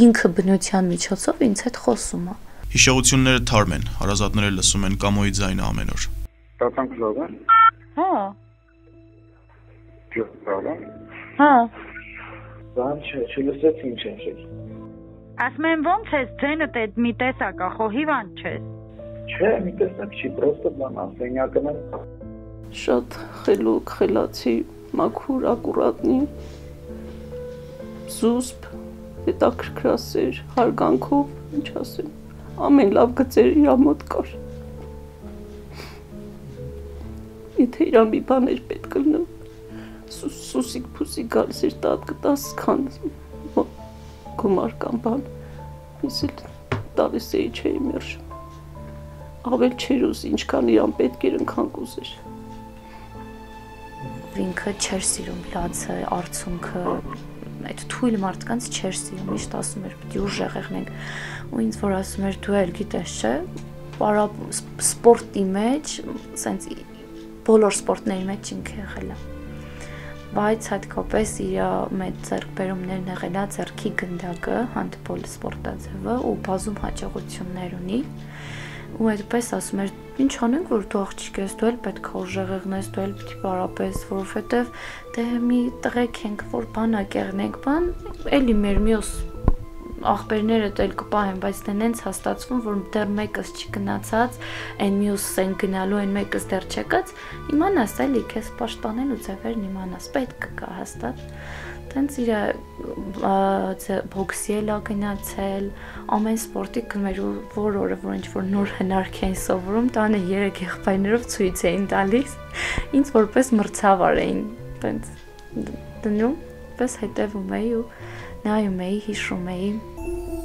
ինքը բնության միջոցով ինձ հետ խոսում է Հիշողությունները թարմ են հարազատները լսում են Կամոյի ձայնը ամեն օր Տատանք լավ է Հա Ջոկալա Հա Բան չլսեց ինչ է Ասում եմ ոնց ես ձենդ այդ մի տեսակ ախո հիվանդ չես Չէ մի տեսակ չի պրոստը բան ասենյակն է Շատ խելոք խելացի մաքուր ակուրատնի զուսպ հետաքրքրասեր հարգանքով ինչ ասեմ ամեն լավ գծեր իր մոտ կար Եթե իր մի բաներ պետք լինում Սուսիկ փուսիկ գալիս էր տատ կտաս քան գումար կամ բան ես էլ տալիս էի չէի մերժում ավել չէր ուզ ինչքան իրան պետք էր ընքան կուզեր Ինքը չէր սիրում լացը, արցունքը այդ թույլ մարդկանց չէր սիրում միշտ ասում էր պիտի ուժեղ եղնենք ու ինձ որ ասում էր դու էլ գիտես չէ սպորտի մեջ սենց բոլոր սպորտների մեջ ինքը եղել է բայց հատկապես իր մեծ ձեռքբերումներն եղել է ձեռքի գնդակը, հանդբոլ սպորտաձևը ու բազում հաջողություններ ունի ու այդպես ասում էր ինչ անենք որ դու աղջիկ ես դու էլ պետք է ուժեղ եղնես դու էլ պիտի պարապես որովհետև դե մի տղեկ ենք որ բանակ եղնենք բան էլի մեր մյուս աղբերները դել կպահեն, բայց դե նենց հաստատվում, որ դեռ մեկս չգնացած, այն մյուսս են գնալու, այն մեկս դեռ չեկած, իմանաս էլի քեզ պաշտպանելու ձևերն իմանաս, պետք կա հաստատ։ Տենց իր բոքսի էլ գնացել, ամեն սպորտի գնում էր որ օրը, որ ինչ-որ նոր հնարք էին սովորում, տանը 3 եղբայրներով ցույց էին տալիս, ինձ որպես մրցավար էին, տենց դնում, պես հետևում էի ու նայում էի, հիշում էի։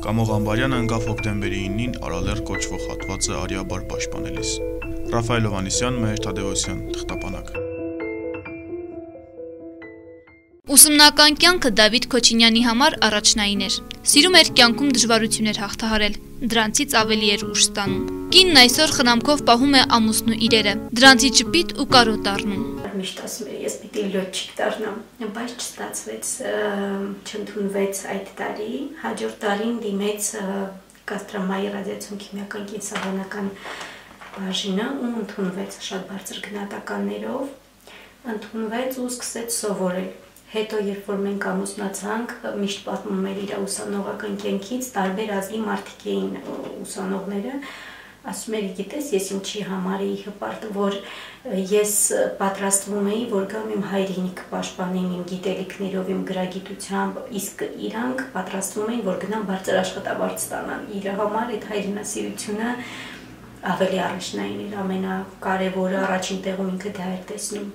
Կամո Ղամբարյանը ընկավ հոկտեմբերի 9-ին Արալեր կոչվող հատվածը Արիաբար պաշտպանելիս։ Ռաֆայել Հովհաննիսյան, Մհեր Թադևոսյան, թղթապանակ։ Ուսումնական կյանքը Դավիթ Քոչինյանի համար առաջնային էր։ Սիրում էր կյանքում դժվարություններ հաղթահարել, դրանցից ավելի էր ուժ ստանում։ Կինն այսօր խնամքով պահում է ամուսնու իրերը, դրանցից ճպիտ ու կարոտ առնում։ Միշտ ասում եմ, ես պիտի լոջիկ դառնամ, բայց չստացվեց, չընդունվեց այդ տարի, հաջորդ տարին դիմեց Կաստրամայի ռադիացիոն քիմիական կենսաբանական բաժինը ու ընդունվեց շատ բարձր գնահատականներով, ընդունվեց ու սկսեց սովորել։ Հետո երբ որ մենք ամուսնացանք, միշտ պատմում էր իր ուսանողական կյանքից, տարբեր ազգի մարդիկ էին ուսանողները, ասում էր գիտես ես ինչի համար էի հպարտ որ ես պատրաստվում էի որ գամ իմ հայրենիքը պաշտպանեմ իմ գիտելիքներով իմ գրագիտությամբ իսկ իրանք պատրաստվում էին որ գնան բարձր աշխատավարձ ստանան իր համար այդ հայրենասիրությունը ավելի առաջնային էր ամենակարևորը առաջին տեղում ինքը դա էր տեսնում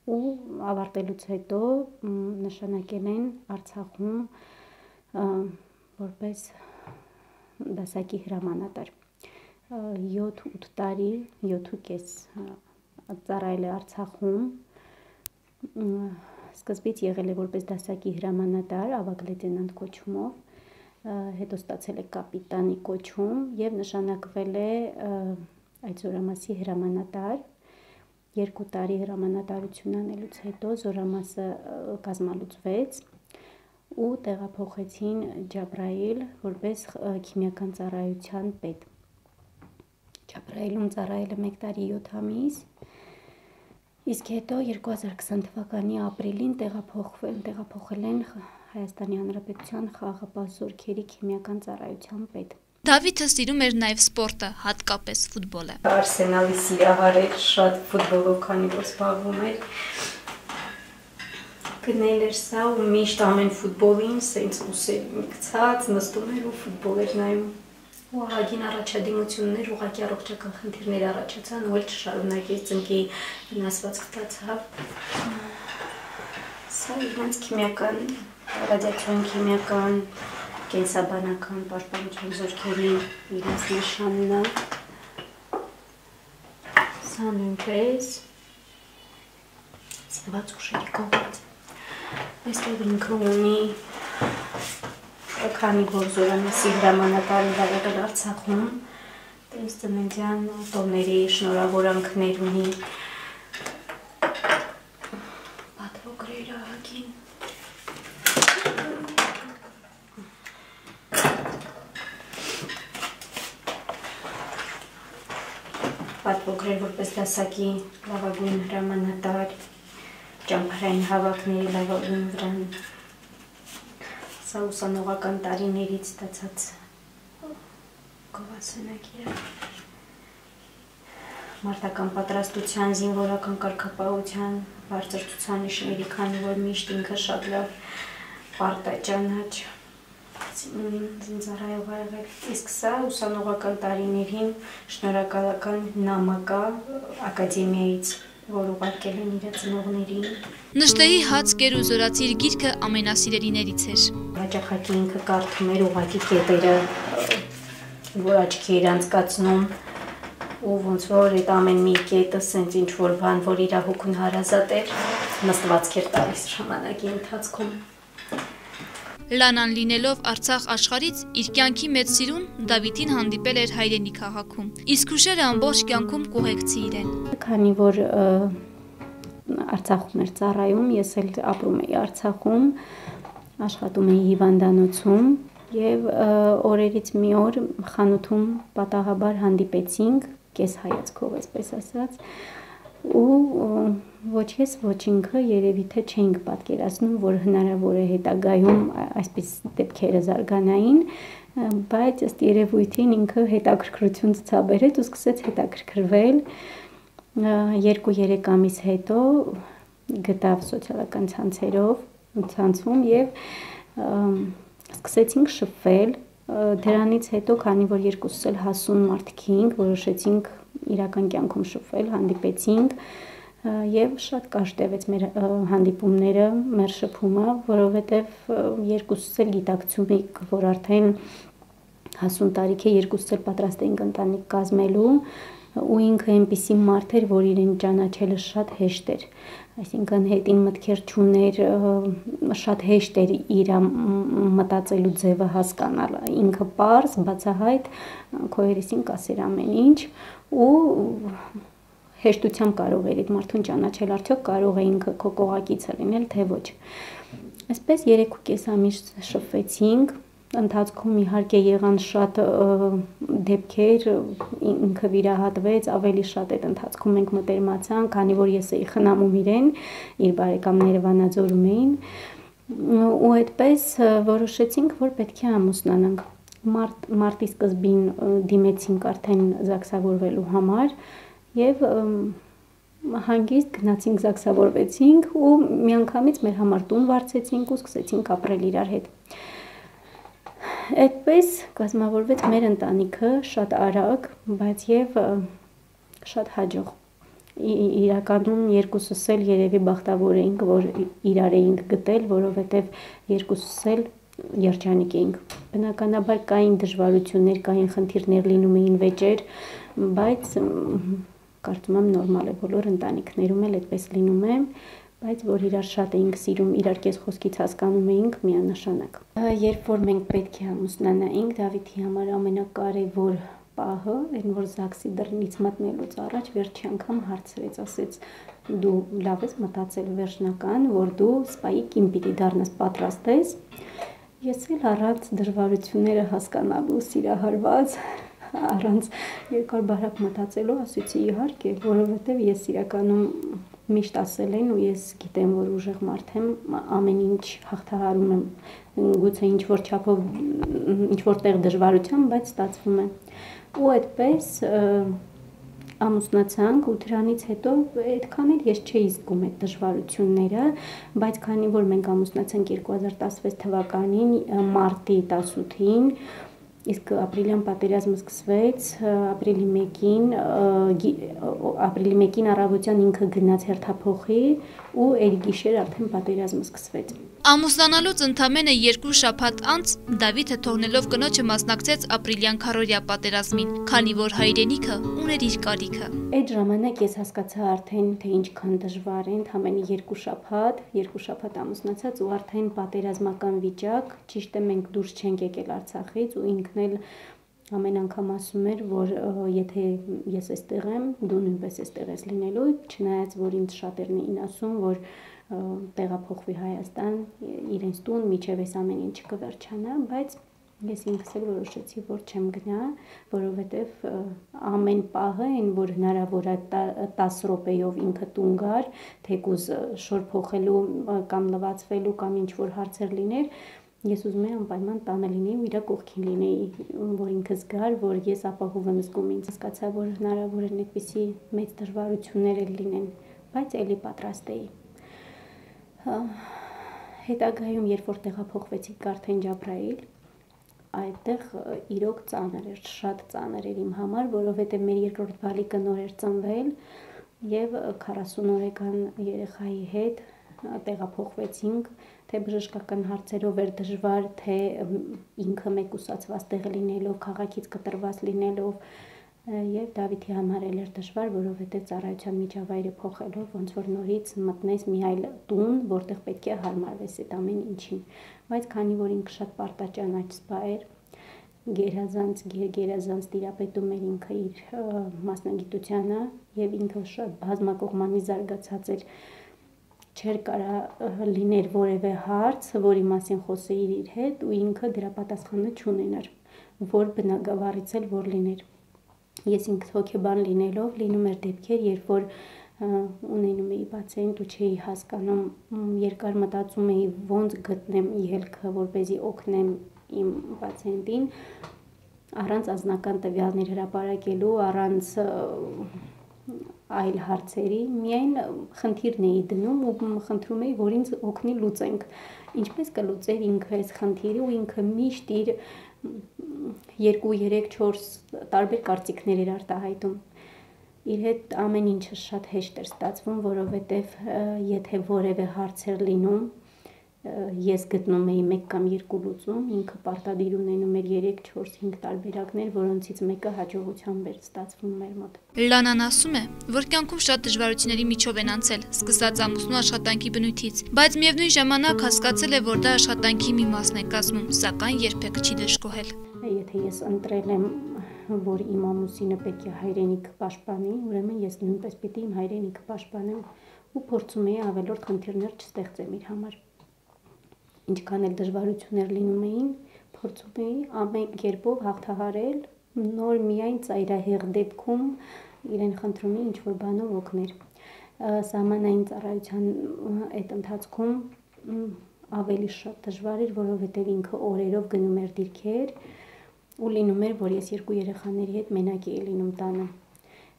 ու ավարտելուց հետո նշանակել են Արցախում որպես դասակի հրամանատար 7-8 տարի 7.5 ծառայել է Արցախում սկզբից եղել է որպես դասակի հրամանատար ավագ լեյտենանտ կոչումով հետո ստացել է կապիտանի կոչում եւ նշանակվել է այդ զորամասի հրամանատար 2 տարի հրամանատարություն անելուց հետո զորամասը կազմալուծվեց ու տեղափոխեցին Ջաբրայիլ որպես քիմիական ծառայության պետ Ջաբրայիլում ծառայել է 1 տարի 7 ամիս իսկ հետո 2020 թվականի ապրիլին տեղափոխել են Հայաստանի Հանրապետության խաղաղապահ զորքերի քիմիական ծառայության պետ Դավիթը սիրում էր նաև սպորտը, հատկապես ֆուտբոլը։ Արսենալի սիրահար էր, շատ ֆուտբոլով քանի որ զբաղվում էր։ Գնել էր սա ու միշտ ամեն ֆուտբոլին սենց ուսեր մկցած, նստում էր ու ֆուտբոլ էր նայում։ Ու ահագին առաջադիմություններ, ուղղակի առողջական խնդիրներ առաջացան, ու էլ չշարունակեց ծնկի վնասվածք ստացավ։ Սա իրենց քիմիական, ռադիացիոն քիմիական կենսաբանական պաշտպանության զորքերի իրենց նշանն է։ Սա նույնպես զինված ուժերի կողմից։ Այստեղ ինքը ունի քանի որ զորամասի հրամանատարը եղել Արցախում, տես ծննդյան տոների շնորհավորանքներ ունի։ Պատվոգրեր ահագին։ Պատվոգրեր որպես դասակի լավագույն հրամանատար, ճամփարային հավաքների լավագույն վրան։ Սա ուսանողական տարիներից ստացած գովասենագիր է։ Մարտական պատրաստության, զինվորական կարգապահության, բարձր ցուցանիշների, քանի որ միշտ ինքը շատ լավ պարտաճանաչ զինծառայող ա եղել։ Իսկ սա ուսանողական տարիներին շնորհակալական նամակ է ակադեմիայից որ ուղարկել են իր ծնողներին։ Նժդեի հաց կեր ու զորացիր գիրքը ամենասիրելիներից էր։ Հաճախակի ինքը կարդում էր ուղղակի կետերը, որ աչքի էր անցկացնում ու ոնց որ այդ ամեն մի կետը սենց ինչ որ բան, որ իր հոգուն հարազատ էր, նստվածք էր տալիս ժամանակի ընթացքում։ Լանան լինելով Արցախ աշխարից իր կյանքի մեծ սիրուն Դավիթին հանդիպել էր հայրենի քաղաքում, իսկ հուշերը ամբողջ կյանքում կուղեկցի իրեն։ Քանի որ Արցախում էր ծառայում, ես էլ ապրում էի Արցախում, աշխատում էի հիվանդանոցում եւ օրերից մի օր խանութում պատահաբար հանդիպեցինք, կես հայացքով այսպես ասած, ու ոչ ես ոչ ինքը երևի թե չէինք պատկերացնում, որ հնարավոր է հետագայում այսպես դեպքերը զարգանային, բայց ըստ երևույթին ինքը հետաքրքրություն ցուցաբերեց ու սկսեց հետաքրքրվել 2-3 ամիս հետո գտավ սոցիալական ցանցում եւ սկսեցինք շփվել դրանից հետո քանի որ երկուսս էլ հասուն մարդիկ էինք որոշեցինք իրական կյանքում շփվել հանդիպեցինք եւ շատ կարճ տևեց մեր հանդիպումները մեր շփումը որովհետեւ երկուսս էլ գիտակցում էինք որ արդեն հասուն տարիք է երկուսս էլ պատրաստ էինք ընտանիք կազմելու ու ինքը այնպիսի մարդ էր որ իրեն ճանաչելը շատ հեշտ էր այսինքն հետին մտքեր չուներ շատ հեշտ էր իր մտածելու ձևը հասկանալ ինքը պարզ բացահայտ քո երեսին կասեր ամեն ինչ ու հեշտությամբ կարող էր այդ մարդուն ճանաչել արդյոք կարող է ինքը քո կողակիցը լինել թե ոչ այսպես 3.5 ամիս շփվեցինք ընթացքում իհարկե եղան շատ դեպքեր ինքը վիրահատվեց ավելի շատ այդ ընթացքում մենք մտերմացանք քանի որ ես էի խնամում իրեն իր բարեկամները վանաձորում էին ու այդպես որոշեցինք որ պետք է ամուսնանանք մարտի սկզբին դիմեցինք արդեն զաքսավորվելու համար եւ հանգիստ գնացինք զաքսավորվեցինք ու միանգամից մեր համար տուն վարձեցինք ու սկսեցինք ապրել իրար հետ։ Այդպես կազմավորվեց մեր ընտանիքը շատ արագ, բայց եւ շատ հաջող։ Իրականում երկուսս էլ երևի բախտավոր էինք, որ իրար էինք գտել, որովհետեւ երկուսս էլ երջանիկ էինք։ Բնականաբար կային դժվարություններ, կային խնդիրներ, լինում էին վեճեր, բայց կարծում եմ նորմալ է, բոլոր ընտանիքներում էլ այդպես լինում է, բայց որ իրար շատ էինք սիրում, իրար կես խոսքից հասկանում էինք միանշանակ։ Երբ որ մենք պետք է ամուսնանայինք, Դավիթի համար ամենակարևոր պահը, այն որ Զաքսի դռնից մտնելուց առաջ վերջի անգամ հարցրեց, ասեց դու լավ ես մտածել վերջնական, որ դու սպայի կին պիտի դառնաս, պատրաստ ես։ Ես էլ առանց դժվարությունները հասկանալու, սիրահարված, առանց երկար բարակ մտածելու ասեցի իհարկե, որովհետև ես իրականում միշտ ասել են ու ես գիտեմ, որ ուժեղ մարդ եմ, ամեն ինչ հաղթահարում եմ, գուցե ինչ-որ չափով, ինչ-որ տեղ դժվարությամբ, բայց ստացվում է։ Ու այդպես ամուսնացանք ու դրանից հետո այդքան էլ ես չէի զգում այդ դժվարությունները, բայց քանի որ մենք ամուսնացանք 2016 թվականին մարտի 18-ին, իսկ ապրիլյան պատերազմը սկսվեց ապրիլի 1-ին առավոտյան ինքը գնաց հերթափոխի ու այդ գիշեր արդեն պատերազմը սկսվեց։ Ամուսնանալուց ընդամենը 2 շաբաթ անց Դավիթը թողնելով կնոջը մասնակցեց ապրիլյան քարորյա պատերազմին, քանի որ հայրենիքը ուներ իր կարիքը։ Այդ ժամանակ ես հասկացա արդեն, թե ինչքան դժվար է, ընդամենը 2 շաբաթ ամուսնացած ու արդեն պատերազմական վիճակ, ճիշտ է մենք դուրս չենք եկել Արցախից ու ինքն էլ ամեն անգամ ասում էր, որ եթե ես այստեղ եմ, դու նույնպես այստեղ ես լինելու, չնայած որ ինձ շատերն էին ասում, որ տեղափոխվի Հայաստան, իրենց տուն, միջև այս ամեն ինչ կվերջանա, բայց ես ինքս էլ որոշեցի, որ չեմ գնա, որովհետև ամեն պահը, այն որ հնարավոր է 10 րոպեով ինքը տուն գար, թեկուզ շոր փոխելու կամ լվացվելու կամ ինչ-որ հարցեր լիներ, ես ուզում եի անպայման տանը լինեի ու իր կողքին լինեի, որ ինքը զգար, որ ես ապահով եմ զգում ինձ, հասկացա, որ հնարավոր է այդպիսի մեծ դժվարություններ լինեն, բայց էլի պատրաստ էի։ Հետագայում, երբ որ տեղափոխվեցինք արդեն Ջաբրայիլ, այդտեղ իրոք ծանր էր, շատ ծանր էր իմ համար, որովհետև մեր երկրորդ բալիկը նոր էր ծնվել եւ 40 օրեկան երեխայի հետ տեղափոխվեցինք, թե բժշկական հարցերով էր դժվար, թե ինքը մեկուսացված տեղ լինելով, քաղաքից կտրված լինելով եւ Դավիթի համար էր դժվար, որովհետեւ ծառայության միջավայրը փոխելով, ոնց որ նորից մտնես մի այլ տուն, որտեղ պետք է հարմարվես այդ ամեն ինչին, բայց քանի որ ինքը շատ պարտաճանաչ սպա էր, գերազանց տիրապետում էր ինքը իր մասնագիտությանը եւ ինքը շատ բազմակողմանի զարգացած էր, չէր կարա լիներ որևէ հարց, որի մասին խոսեիր իր հետ ու ինքը դրա պատասխանը չունենար, որ բնագավառից էլ որ լիներ։ Ես ինքս հոգեբան լինելով լինում էր դեպքեր, երբ որ ունենում էի պացիենտ ու չէի հասկանում, երկար մտածում էի ոնց գտնեմ ելքը, որպեսզի օգնեմ իմ պացիենտին, առանց անձնական տվյալներ հրապարակելու, առանց այլ հարցերի, միայն խնդիրն էի դնում ու խնդրում էի, որ ինձ օգնի լուծենք։ Ինչպես կլուծեր ինքը այս խնդիրը ու ինքը միշտ իր 2, 3, 4 տարբեր կարծիքներ էր արտահայտում։ Իր հետ ամեն ինչը շատ հեշտ էր ստացվում, որովհետև եթե որևէ հարց էր լինում, ես գտնում էի 1 կամ 2 լուծում, ինքը պարտադիր ունենում էր 3, 4, 5 տարբերակներ, որոնցից մեկը հաջողությամբ էր ստացվում մեր մոտ։ Լանան ասում է, որ կյանքում շատ դժվարությունների միջով են անցել, սկսած ամուսնու աշխատանքի բնույթից, բայց միևնույն ժամանակ հասկացել է, որ դա աշխատանքի մի մասն է կազմում, սակայն երբեք չի դժգոհել։ Եթե ես ընտրել եմ, որ իմ ամուսինը պետք է հայրենիք պաշտպանի, ուրեմն ես նույնպես պիտի իմ հայրենիքը պաշտպանեմ ու փորձում էի ավելորդ խնդիրներ չստեղծեմ իր համար։ Ինչքան էլ դժվարություններ լինում էին, փորձում էի ամեն կերպով հաղթահարել, նոր միայն ծայրահեղ դեպքում իրեն խնդրում էի ինչ-որ բանով օգներ։ Սահմանային ծառայության այդ ընթացքում ավելի շատ դժվար էր, որովհետև ինքը օրերով գնում էր դիրքեր ու լինում էր, որ ես երկու երեխաների հետ մենակ էի լինում տանը։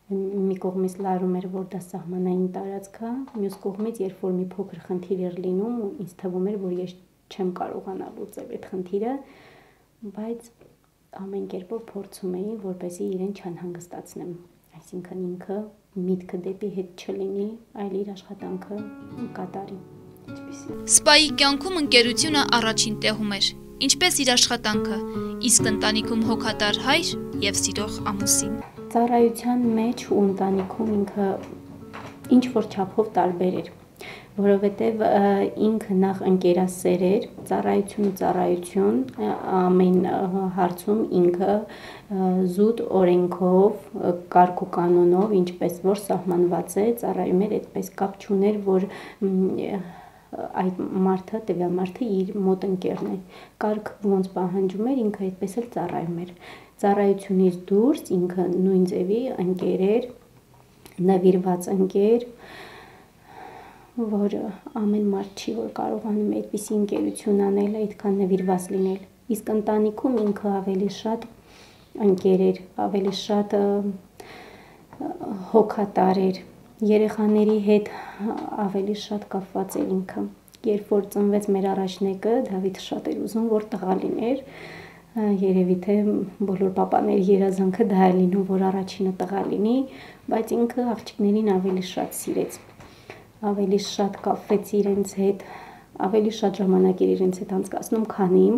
Մի կողմից լարում էր, որ դա սահմանային տարածք է, մյուս կողմից, երբ որ մի փոքր խնդիր էր լինում, ինձ թվում էր, որ ես չեմ կարողանա լուծել այդ խնդիրը, բայց ամեն կերպով փորձում էի, որպեսզի իրեն չանհանգստացնեմ, այսինքն ինքը միտքը դեպի հետ չլինի, այլ իր աշխատանքը կատարի։ Սպայի կյանքում ընկերությունը առաջին տեղում էր, ինչպես իր աշխատանքը, իսկ ընտանիքում հոգատար հայր եւ սիրող ամուսին։ Ծառայության մեջ ու ընտանիքում ինքը ինչ որ չափով տարբեր էր, որովհետև ինքը նախ ընկերասեր էր, ծառայություն, ամեն հարցում ինքը զուտ օրենքով, կարգ ու կանոնով, ինչպես որ սահմանված է, ծառայում էր այդպես կապ չուներ, որ այդ մարդը, տվյալ մարդը իր մոտ ընկերն է, կարգ ոնց պահանջում էր, ինքը այդպես էլ ծառայում էր։ Ծառայությունից դուրս ինքը նույն ձևի ընկեր էր, նվիրված ընկեր, որ ամեն մարդ չի, որ կարողանում է այդպիսի ընկերություն անել, այդքան նվիրված լինել։ Իսկ ընտանիքում ինքը ավելի շատ ընկեր էր, ավելի շատ հոգատար էր, երեխաների հետ ավելի շատ կապված էր ինքը։ Երբ որ ծնվեց մեր առաջնեկը, Դավիթը շատ էր ուզում, որ տղա լիներ, երևի թե բոլոր պապաների երազանքը դա է լինում, որ առաջինը տղա լինի, բայց ինքը աղջիկներին ավելի շատ սիրեց, ավելի շատ կապվեց իրենց հետ, ավելի շատ ժամանակ էր իրենց հետ անցկացնում, քան իմ,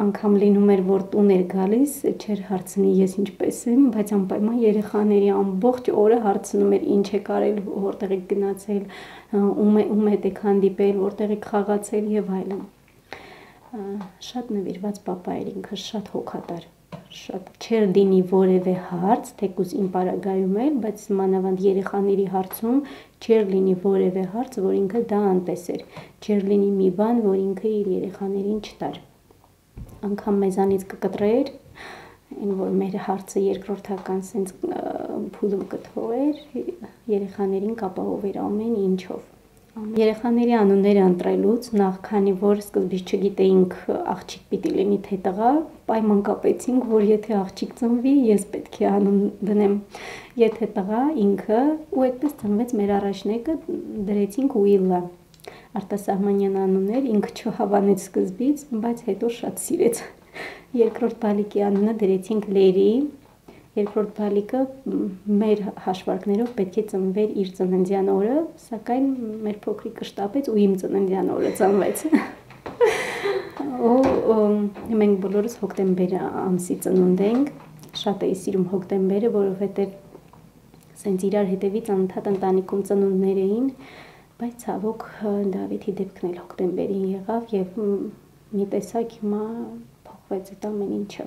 անգամ լինում էր, որ տուն էր գալիս, չէր հարցնի ես ինչպես եմ, բայց անպայման երեխաների ամբողջ օրը հարցնում էր ինչ եք արել, որտեղ եք գնացել, ում հետ եք հանդիպել, որտեղ եք խաղացել եւ այլն։ Շատ նվիրված պապա էր ինքը, շատ հոգատար, շատ չէր դինի որևէ հարց, թեկուզ իմ պարագայում էր, բայց մանավանդ երեխաների հարցում չէր լինի որևէ հարց, որ ինքը դա անտեսեր, չէր լինի մի բան, որ ինքը իր երեխաներին չտար։ Անգամ մեզանից կկտրեր, այն որ մեր հարցը երկրորդական սենց փուլում կթողեր, երեխաներին կապահովեր ամեն ինչով։ Երեխաների անունները ընտրելուց նախ, քանի որ սկզբից չգիտեինք աղջիկ պիտի լինի թե տղա, պայման կապեցինք, որ եթե աղջիկ ծնվի, ես պետք է անուն դնեմ, եթե տղա ինքը, ու այդպես ծնվեց մեր առաջնեկը, դրեցինք Ուիլլա, արտասահմանյան անուն էր, ինքը չհավանեց սկզբից, բայց հետո շատ սիրեց։ Երկրորդ բալիկի անունը դրեցինք Լերի, երկրորդ բալիկը մեր հաշվարկներով պետք է ծնվեր իր ծննդյան օրը, սակայն մեր փոքրիկը շտապեց ու իմ ծննդյան օրը ծնվեց։ Ու մենք բոլորս հոկտեմբեր ամսի ծնունդ ենք, շատ էի սիրում հոկտեմբերը, որովհետև սենց իրար հետևից անընդհատ ընտանիքում ծնունդներ էին, բայց ցավոք Դավիթի դեպքն էլ հոկտեմբերին եղավ եւ մի տեսակ հիմա փոխվեց այդ ամեն ինչը։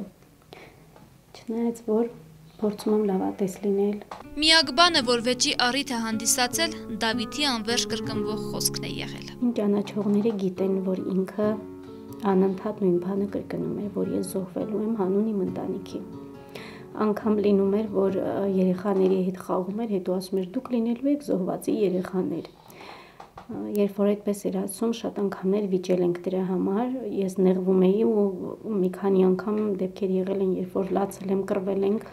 Չնայած որ փորձում եմ լավատես լինել։ Միակ բանը, որ վեճի առիթ է հանդիսացել, Դավիթի անվերջ կրկնվող խոսքն է եղել։ Իմ ճանաչողները գիտեն, որ ինքը անընդհատ նույն բանը կրկնում է, որ ես զոհվելու եմ հանուն իմ ընտանիքի։ Անգամ լինում էր, որ երեխաների հետ խաղում էր, հետո ասում էր դուք լինելու եք զոհվածի երեխաներ։ Երբ որ այդպես էր ասում, շատ անգամներ վիճել ենք դրա համար, ես նեղվում էի ու մի քանի անգամ դեպքեր եղել են, երբ որ լացել եմ, կռվել ենք,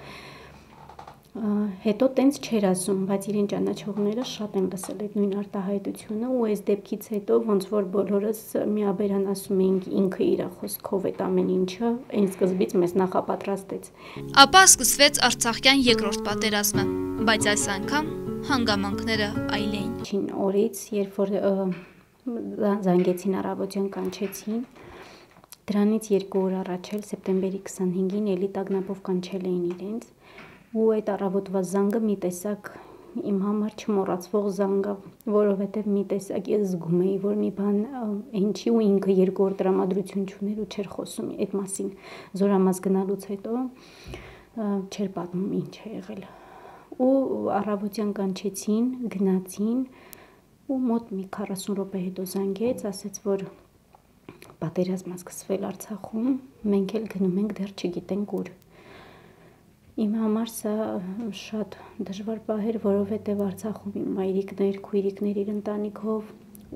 հետո տենց չէր ասում, բայց իրեն ճանաչողները շատ են լսել այդ նույն արտահայտությունը ու այս դեպքից հետո ոնց որ բոլորս միաբերան ասում էինք ինքը իր խոսքով այդ ամեն ինչը այն սկզբից մեզ նախապատրաստեց։ Ապա սկսվեց Արցախյան երկրորդ պատերազմը, բայց այս անգամ հանգամանքները այլ էին։ Չին օրից, երբ որ զանգեցին առավոտյան կանչեցին, դրանից 2 օր առաջ էլ սեպտեմբերի 25-ին էլի տագնապով կանչել էին իրենց ու այդ առավոտվա զանգը մի տեսակ իմ համար չմոռացվող զանգ է, որովհետև մի տեսակ ես զգում էի, որ մի բան ինչի ու ինքը 2 օր տրամադրություն չուներ ու չէր խոսում այդ մասին։ Զորամաս գնալուց հետո չէր պատմում ինչ է եղել։ Ու առավոտյան կանչեցին, գնացին ու մոտ մի 40 րոպե հետո զանգեց, ասեց, որ պատերազմը սկսվել Արցախում, մենք էլ գնում ենք, դեռ չգիտենք ուր։ Իմ համար սա շատ դժվար պահ էր, որովհետև Արցախում իմ մայրիկներ, քույրիկներ իր ընտանիքով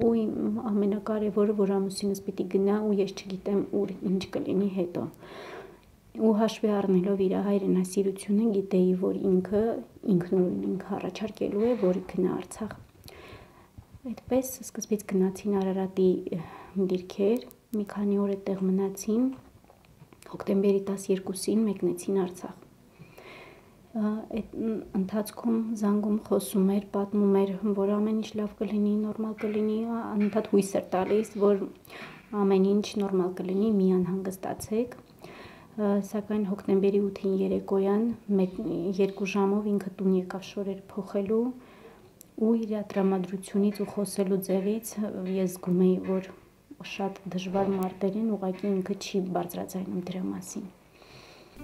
ու իմ ամենակարևորը, որ ամուսինս պիտի գնա ու ես չգիտեմ ուր ինչ կլինի հետո։ ու հաշվի առնելով իր հայրենասիրությունը գիտեի, որ ինքը ինքնուրույն ինքը առաջարկելու է, որ գնա Արցախ։ Այդպես սկզբից գնացին Արարատի դիրքեր, մի քանի օր այդտեղ մնացին, հոկտեմբերի 12-ին մեկնեցին Արցախ։ Այդ ընթացքում զանգում խոսում էր, պատմում էր, որ ամեն ինչ լավ կլինի, նորմալ կլինի, անընդհատ հույս էր տալիս, որ ամեն ինչ նորմալ կլինի, մի անհանգստացեք։ Սակայն հոկտեմբերի 8-ին երեկոյան 2 ժամով ինքը տուն եկավ շորեր փոխելու ու իր տրամադրությունից ու խոսելու ձևից ես զգում էի, որ շատ դժվար մարտեր են, ուղղակի ինքը չի բարձրաձայնում դրա մասին։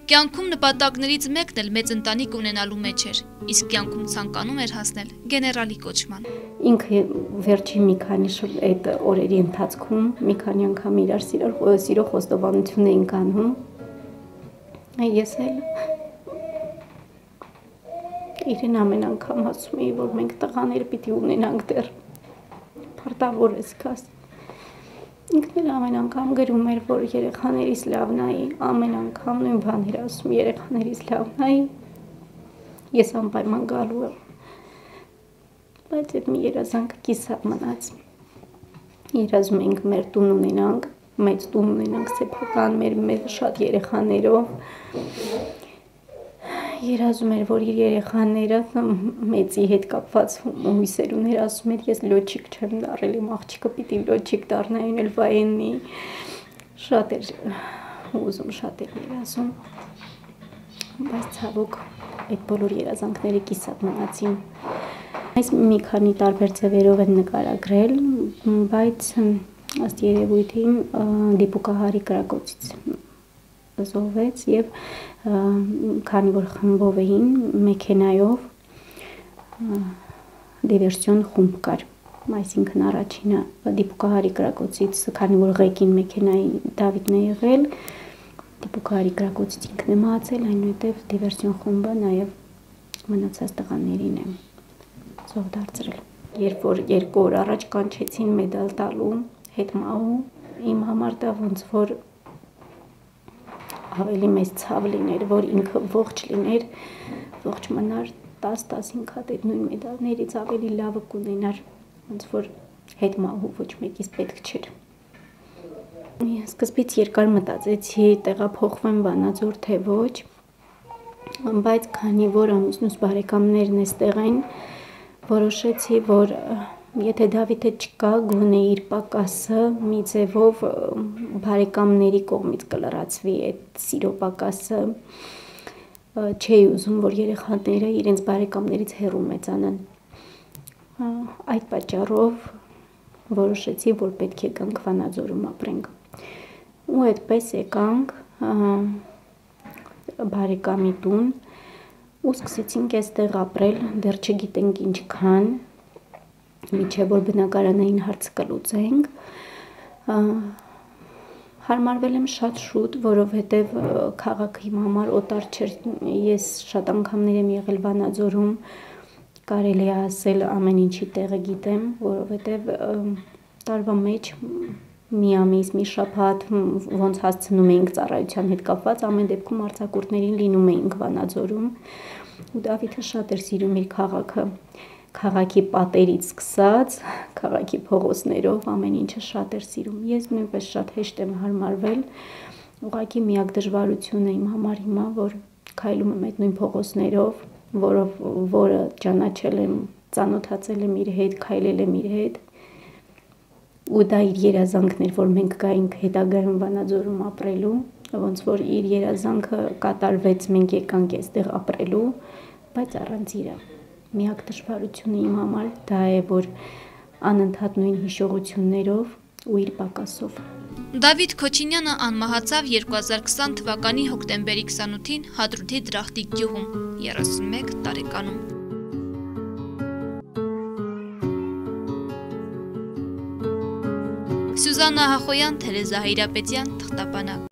Կյանքում նպատակներից մեկն էլ մեծ ընտանիք ունենալու մեջ էր, իսկ կյանքում ցանկանում էր հասնել գեներալի կոչման։ Ինքը վերջին մի քանի այդ օրերի ընթացքում մի քանի անգամ իրար սիրո խոստովանություն էինք անում։ Ես էլ իրեն ամեն անգամ ասում էի, որ մենք տղաներ պիտի ունենանք դեռ, պարտավոր ես կաս։ Ինքն էլ ամեն անգամ գրում էր, որ երեխաներիս լավ նայի, ամեն անգամ նույն բաներ ասում, երեխաներիս լավ նայի, ես անպայման գալու եմ։ Բայց այդ մի երազանքը կիսատ մնաց։ Երազում ենք մեր տուն ունենանք, մեծ տուն ունենանք սեփական մեր շատ երեխաներով։ Երազում էր, որ իր երեխաները մեծի հետ կապված հույսեր ուներ, ասում էր, ես լոջիկ չեմ դառել, իմ աղջիկը պիտի լոջիկ դառնա, այն էլ վայենի։ Շատ էր ուզում, շատ էր երազում։ Բայց ցավոք այդ բոլոր երազանքները կիսատ մնացին։ Այս մի քանի տարբեր ձևերով են նկարագրել, բայց ըստ երևույթին դիպուկահարի կրակոցից զոհվեց եւ քանի որ խմբով էին մեքենայով դիվերսիոն խումբ կար, այսինքն առաջինը դիպուկահարի կրակոցից, քանի որ ղեկին մեքենայի Դավիթն է եղել, դիպուկահարի կրակոցից ինքն է մահացել, այնուհետև դիվերսիոն խումբը նաեւ մնացած տղաներին է զոհ դարձրել։ Երբ որ 2 օր առաջ կանչեցին մեդալ տալու հետ մահու, իմ համար դա ոնց որ ավելի մեծ ցավ լիներ, որ ինքը ողջ լիներ, ողջ մնար 10-15 հատ այդ նույն մեդալներից ավելի լավը կունենար, ոնց որ հետ մահու ոչ մեկից պետք չէր։ Սկզբից երկար մտածեցի տեղափոխվեմ Վանաձոր թե ոչ, բայց քանի որ ամուսնուս բարեկամներն էստեղ են, որոշեցի, որ եթե Դավիթը չկա, գոնե իր պակասը մի ձևով բարեկամների կողմից կլրացվի այդ սիրո պակասը, չէի ուզում, որ երեխաները իրենց բարեկամներից հեռու մեծանան։ Այդ պատճառով որոշեցի, որ պետք է գանք Վանաձորում ապրենք։ Ու այդպես եկանք բարեկամի տուն ու սկսեցինք այստեղ ապրել, դեռ չգիտենք ինչքան, մինչև որ բնակարանային հարցը կլուծենք։ Հարմարվել եմ շատ շուտ, որովհետև քաղաքը իմ համար օտար չէր, ես շատ անգամներ եմ եղել Վանաձորում, կարելի է ասել ամեն ինչի տեղը գիտեմ, որովհետև տարվա մեջ մի ամիս, մի շաբաթ ոնց հասցնում էինք ծառայության հետ կապված, ամեն դեպքում արձակուրդներին լինում էինք Վանաձորում, ու Դավիթը շատ էր սիրում իր քաղաքը, քաղաքի պատերից սկսած, քաղաքի փողոցներով ամեն ինչը շատ էր սիրում։ Ես նույնպես շատ հեշտ եմ հարմարվել, ուղղակի միակ դժվարությունը իմ համար հիմա, որ քայլում եմ այդ նույն փողոցներով, որը ճանաչել եմ, ծանոթացել եմ իր հետ, քայլել եմ իր հետ, ու դա իր երազանքն էր, որ մենք գայինք հետագայում Վանաձորում ապրելու, ոնց որ իր երազանքը կատարվեց, մենք եկանք այստեղ ապրելու, բայց առանց իրա։ Միակ դժվարությունը իմ համար դա է, որ անընդհատ նույն հիշողություններով ու իր պակասով։ Դավիթ Քոչինյանը անմահացավ 2020 թվականի հոկտեմբերի 28-ին Հադրութի Դրախտիկ գյուղում, 31 տարեկանում։ Սյուզաննա Հախոյան, Թերեզա Հայրապետյան, Թղթապանակ։